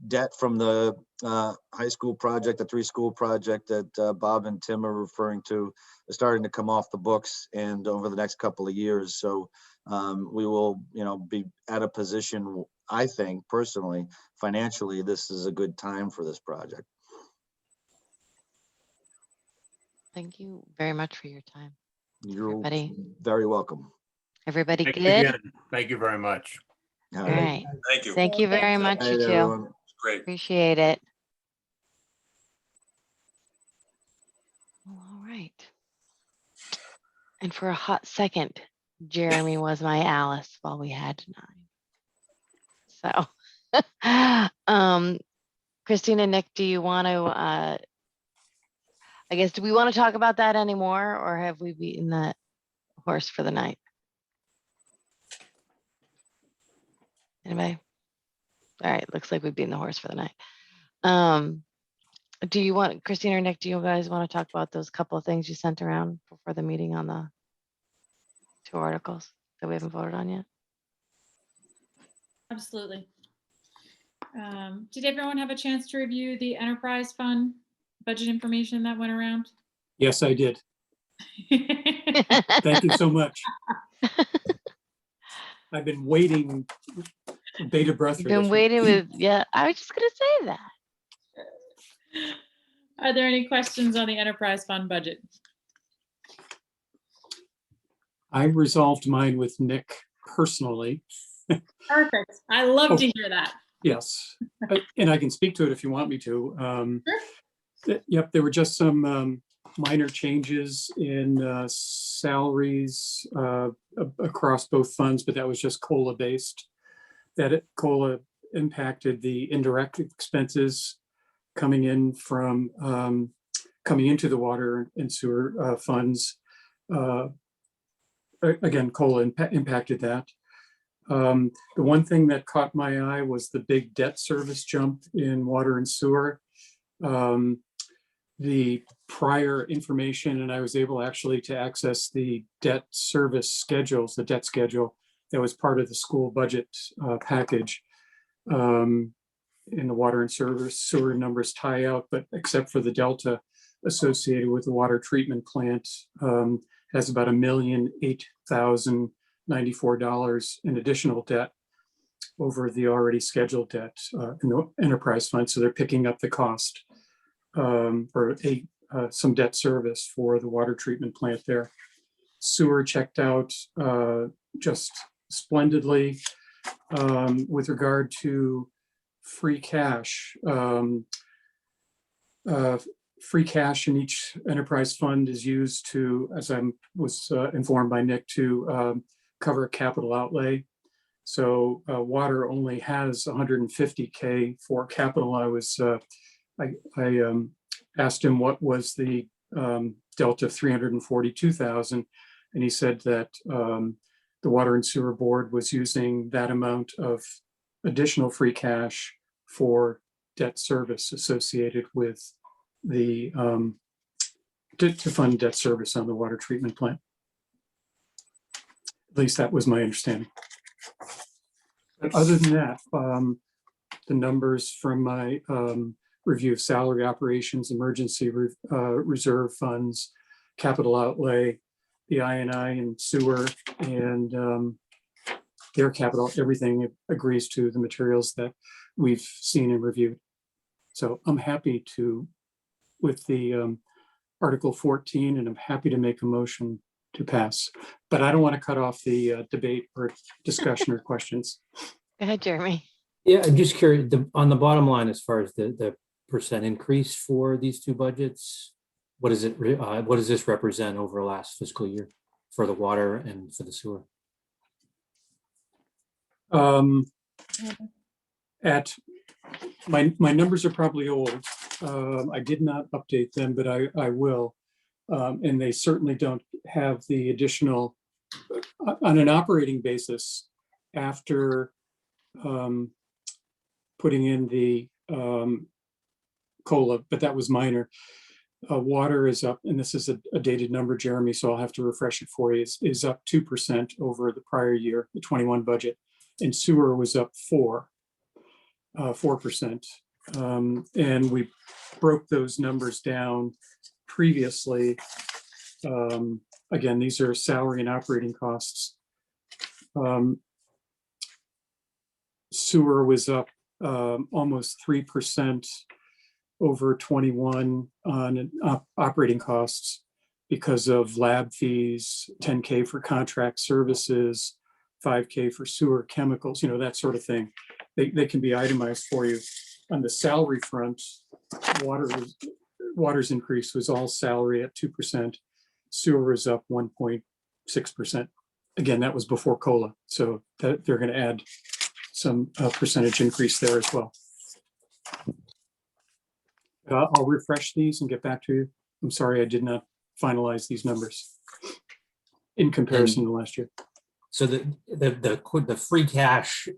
debt from the high school project, the 3-school project that Bob and Tim are referring to, is starting to come off the books and over the next couple of years. So we will, be at a position, I think personally, financially, this is a good time for this project. Thank you very much for your time. You're Everybody. very welcome. Everybody Thanks good? again. Thank you very much. All All right. right. Thank you. Thank you very much, Good you night, two. everyone. Great. Appreciate it. All right. And for a hot second, Jeremy was my Alice while we had 9. So, Christina, Nick, do you want to, I guess, do we want to talk about that anymore, or have we beaten that horse for the night? Anybody? All right, looks like we've beaten the horse for the night. Do you want, Christina or Nick, do you guys want to talk about those couple of things you sent around before the meeting on the 2 articles that we haven't voted on yet? Absolutely. Did everyone have a chance to review the enterprise fund budget information that went around? Yes, I did. Thank you so much. I've been waiting with bated breath. You've been waiting with, yeah, I was just gonna say that. Are there any questions on the enterprise fund budget? I resolved mine with Nick personally. Perfect. I love to hear that. Yes, and I can speak to it if you want me to. Yep, there were just some minor changes in salaries across both funds, but that was just COLA based. COLA impacted the indirect expenses coming into the water and sewer funds. Again, COLA impacted that. The one thing that caught my eye was the big debt service jump in water and sewer. The prior information, and I was able actually to access the debt service schedules, the debt schedule that was part of the school budget package. In the water and sewer numbers tie out, but except for the delta associated with the water treatment plant, has about $1,008,094 in additional debt over the already scheduled debt in the enterprise fund. So they're picking up the cost for some debt service for the water treatment plant there. Sewer checked out just splendidly with regard to free cash. Free cash in each enterprise fund is used to, as I was informed by Nick, to cover capital outlay. So water only has 150K for capital. I asked him what was the delta of 342,000, and he said that the Water and Sewer Board was using that amount of additional free cash for debt service associated with the to fund debt service on the water treatment plant. At least that was my understanding. But other than that, the numbers from my review of salary operations, emergency reserve funds, capital outlay, the I&I and sewer, and their capital, everything agrees to the materials that we've seen and reviewed. So I'm happy to, with the Article 14, and I'm happy to make a motion to pass. But I don't want to cut off the debate or discussion or questions. Go ahead, Jeremy. Yeah, I'm just curious, on the bottom line, as far as the percent increase for these 2 budgets, what does this represent over last fiscal year for the water and for the sewer? At my numbers are probably old, I did not update them, but I will. And they certainly don't have the additional, on an operating basis, after putting in the COLA, but that was minor. Water is up, and this is a dated number, Jeremy, so I'll have to refresh it for you, is up 2% over the prior year, the 21 budget. And sewer was up 4%. And we broke those numbers down previously. Again, these are salary and operating costs. Sewer was up almost 3% over 21 on operating costs because of lab fees, 10K for contract services, 5K for sewer chemicals, that sort of thing. They can be itemized for you. On the salary front, water's increase was all salary at 2%. Sewer is up 1.6%. Again, that was before COLA, so they're going to add some percentage increase there as well. I'll refresh these and get back to you. I'm sorry, I did not finalize these numbers in comparison to last year. So the free cash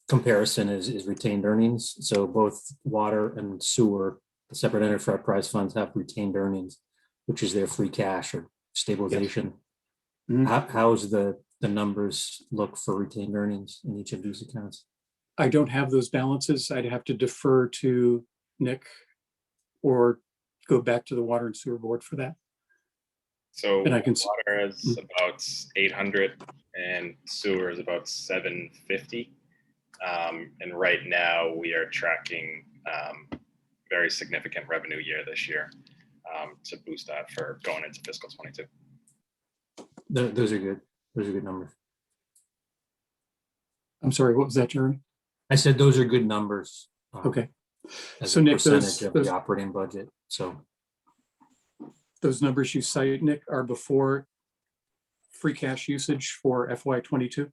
comparison is retained earnings. So both water and sewer, the separate enterprise funds, have retained earnings, which is their free cash or stabilization. Yes. How's the numbers look for retained earnings in each of these accounts? I don't have those balances. I'd have to defer to Nick or go back to the water and sewer board for that. So And I can water is about 800 and sewer is about 750. And right now we are tracking very significant revenue year this year to boost that for going into fiscal 22. Those are good. Those are good numbers. I'm sorry, what was that, Jeremy? I said those are good numbers. Okay. As So a Nick, percentage of the operating budget. So those numbers you cite, Nick, are before free cash usage for FY22?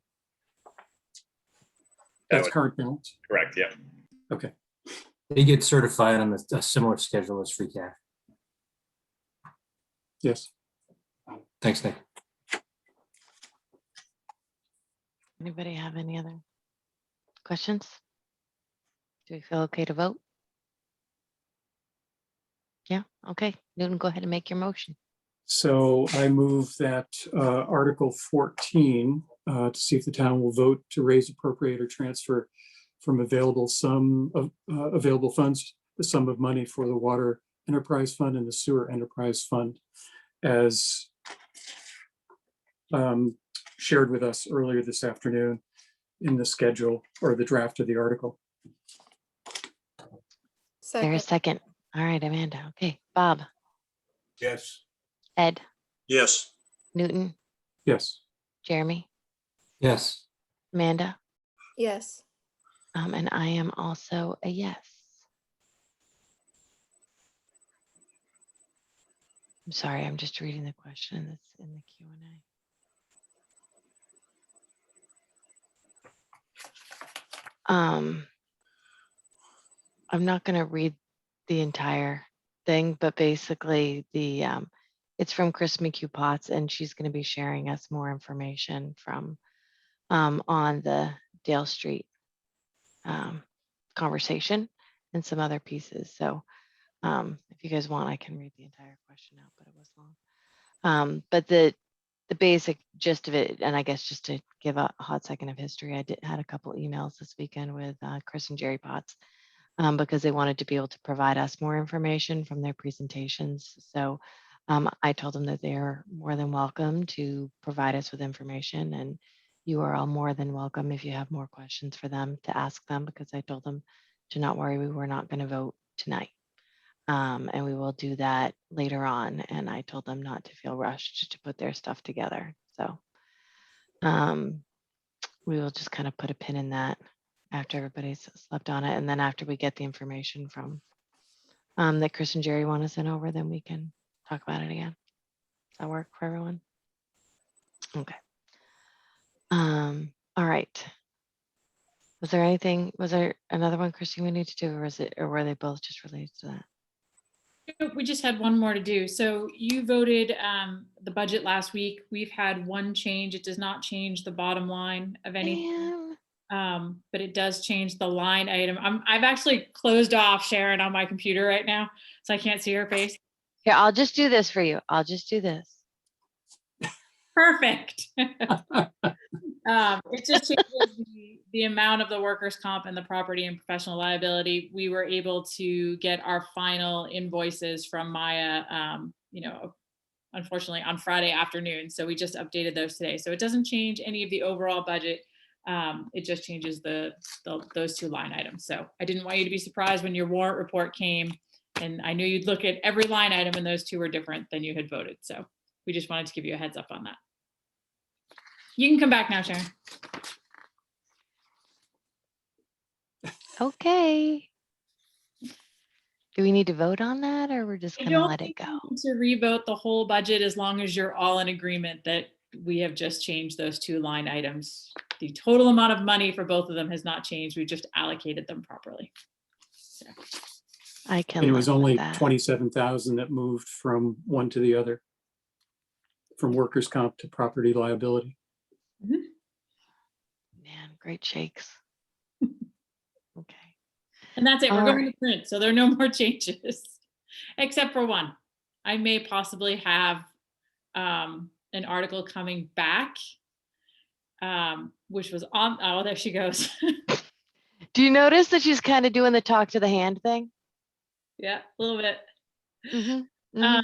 That's current balance? Correct, yeah. Okay. they get certified on a similar schedule as free cash. Yes. Thanks, Nick. Anybody have any other questions? Do we feel okay to vote? Yeah, okay. Newton, go ahead and make your motion. So I move that Article 14, to see if the town will vote to raise, appropriate, or transfer from available available funds the sum of money for the Water Enterprise Fund and the Sewer Enterprise Fund, as shared with us earlier this afternoon in the schedule or the draft of the article. There's a second. All right, Amanda. Okay, Bob, Yes. Ed, Yes. Newton, Yes. Jeremy, Yes. Amanda, Yes. and I am also a yes. I'm sorry, I'm just reading the question that's in the Q&A. I'm not going to read the entire thing, but basically it's from Chris McHugh Potts, and she's going to be sharing us more information from on the Dale Street conversation and some other pieces. So if you guys want, I can read the entire question out, but it was long. But the basic gist of it, and I guess just to give a hot second of history, I had a couple emails this weekend with Chris and Jerry Potts because they wanted to be able to provide us more information from their presentations. So I told them that they are more than welcome to provide us with information, and you are all more than welcome if you have more questions for them to ask them, because I told them to not worry, we were not going to vote tonight. And we will do that later on. And I told them not to feel rushed to put their stuff together. So we will just kind of put a pin in that after everybody's slept on it. And then after we get the information from that Chris and Jerry want to send over, then we can talk about it again. Does that work for everyone? Okay. All right. Was there anything, was there another one, Christine, we need to do, or is it, or were they both just related to that? We just had one more to do. So you voted the budget last week. We've had one change. It does not change the bottom line of anything. Man. But it does change the line item. I've actually closed off Sharon on my computer right now, so I can't see her face. Here, I'll just do this for you. I'll just do this. Perfect. It just changes the amount of the workers' comp and the property and professional liability. We were able to get our final invoices from Maya, unfortunately on Friday afternoon. So we just updated those today. So it doesn't change any of the overall budget. It just changes those two line items. So I didn't want you to be surprised when your warrant report came, and I knew you'd look at every line item and those two were different than you had voted. So we just wanted to give you a heads up on that. You can come back now, Sharon. Okay. Do we need to vote on that, or we're just I gonna don't let it think go? you need to revote the whole budget as long as you're all in agreement that we have just changed those two line items. The total amount of money for both of them has not changed. We just allocated them properly. So, I can. And it was live with only that. 27,000 that moved from one to the other, from workers' comp to property liability. Man, great shakes. Okay. and that's it. We're All going right. to print, so there are no more changes, except for one. I may possibly have an article coming back, which was on. Oh, there she goes. Do you notice that she's kind of doing the talk to the hand thing? Yeah, a little bit. Mm-hmm.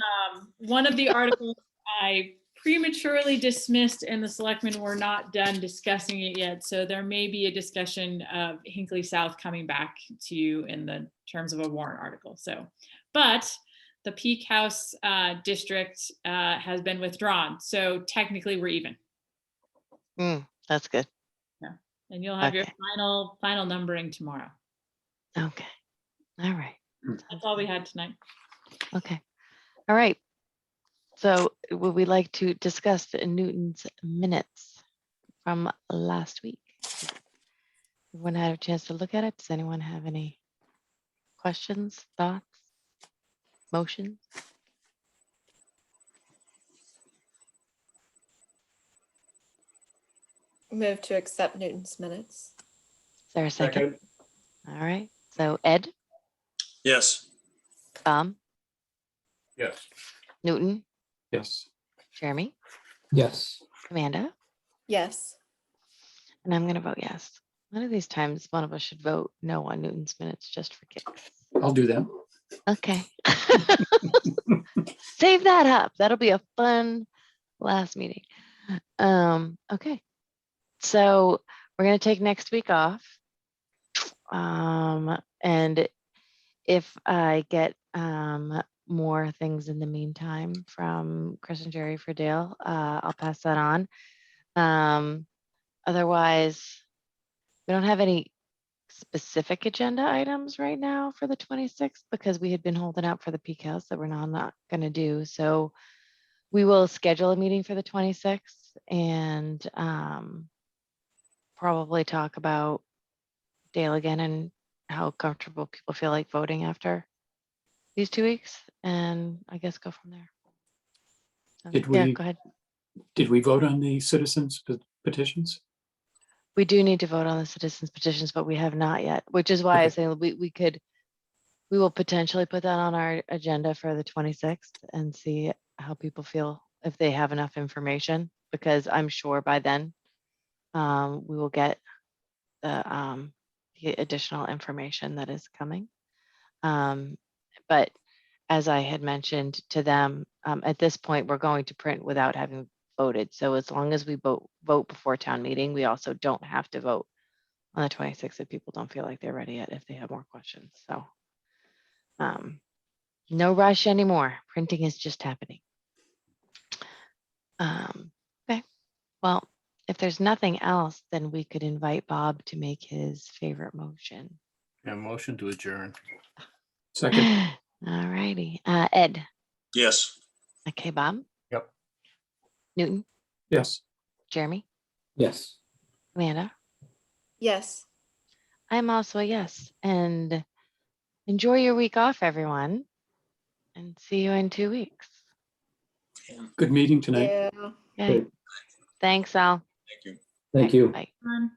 One of the articles I prematurely dismissed and the selectmen were not done discussing it yet. So there may be a discussion of Hinckley South coming back to you in the terms of a warrant article. So, but the Peak House district has been withdrawn. So technically we're even. That's good. And you'll have your Okay. final numbering tomorrow. Okay. All right. That's all we had tonight. Okay. All right. So would we like to discuss the Newton's minutes from last week? Everyone had a chance to look at it. Does anyone have any questions, thoughts, motions? Move to accept Newton's minutes. Is there a second? All right. So Ed, Yes. Bob, Yes. Newton, Yes. Jeremy, Yes. Amanda, Yes. and I'm going to vote yes. One of these times, one of us should vote no on Newton's minutes just for kicks. I'll do that. Okay. Save that up. That'll be a fun last meeting. Okay. So we're going to take next week off. And if I get more things in the meantime from Chris and Jerry for Dale, I'll pass that on. Otherwise, we don't have any specific agenda items right now for the 26th because we had been holding out for the Peak House that we're not going to do. So we will schedule a meeting for the 26th and probably talk about Dale again and how comfortable people feel like voting after these 2 weeks, and I guess go from there. So, Did yeah, we- go ahead. Did we vote on the citizens petitions? We do need to vote on the citizens petitions, but we have not yet, which is why I Okay. say we will potentially put that on our agenda for the 26th and see how people feel if they have enough information, because I'm sure by then we will get the additional information that is coming. But as I had mentioned to them, at this point, we're going to print without having voted. So as long as we vote before town meeting, we also don't have to vote on the 26th if people don't feel like they're ready yet, if they have more questions. So no rush anymore. Printing is just happening. Okay, well, if there's nothing else, then we could invite Bob to make his favorite motion. Yeah, motion to adjourn. Second. All righty. Ed. Yes. Okay, Bob. Yep. Newton. Yes. Jeremy. Yes. Amanda. Yes. I'm also a yes. And enjoy your week off, everyone. And see you in 2 weeks. Good meeting tonight. Yeah. Okay. Thanks, Al. Thank you. Thank you. Bye. Um,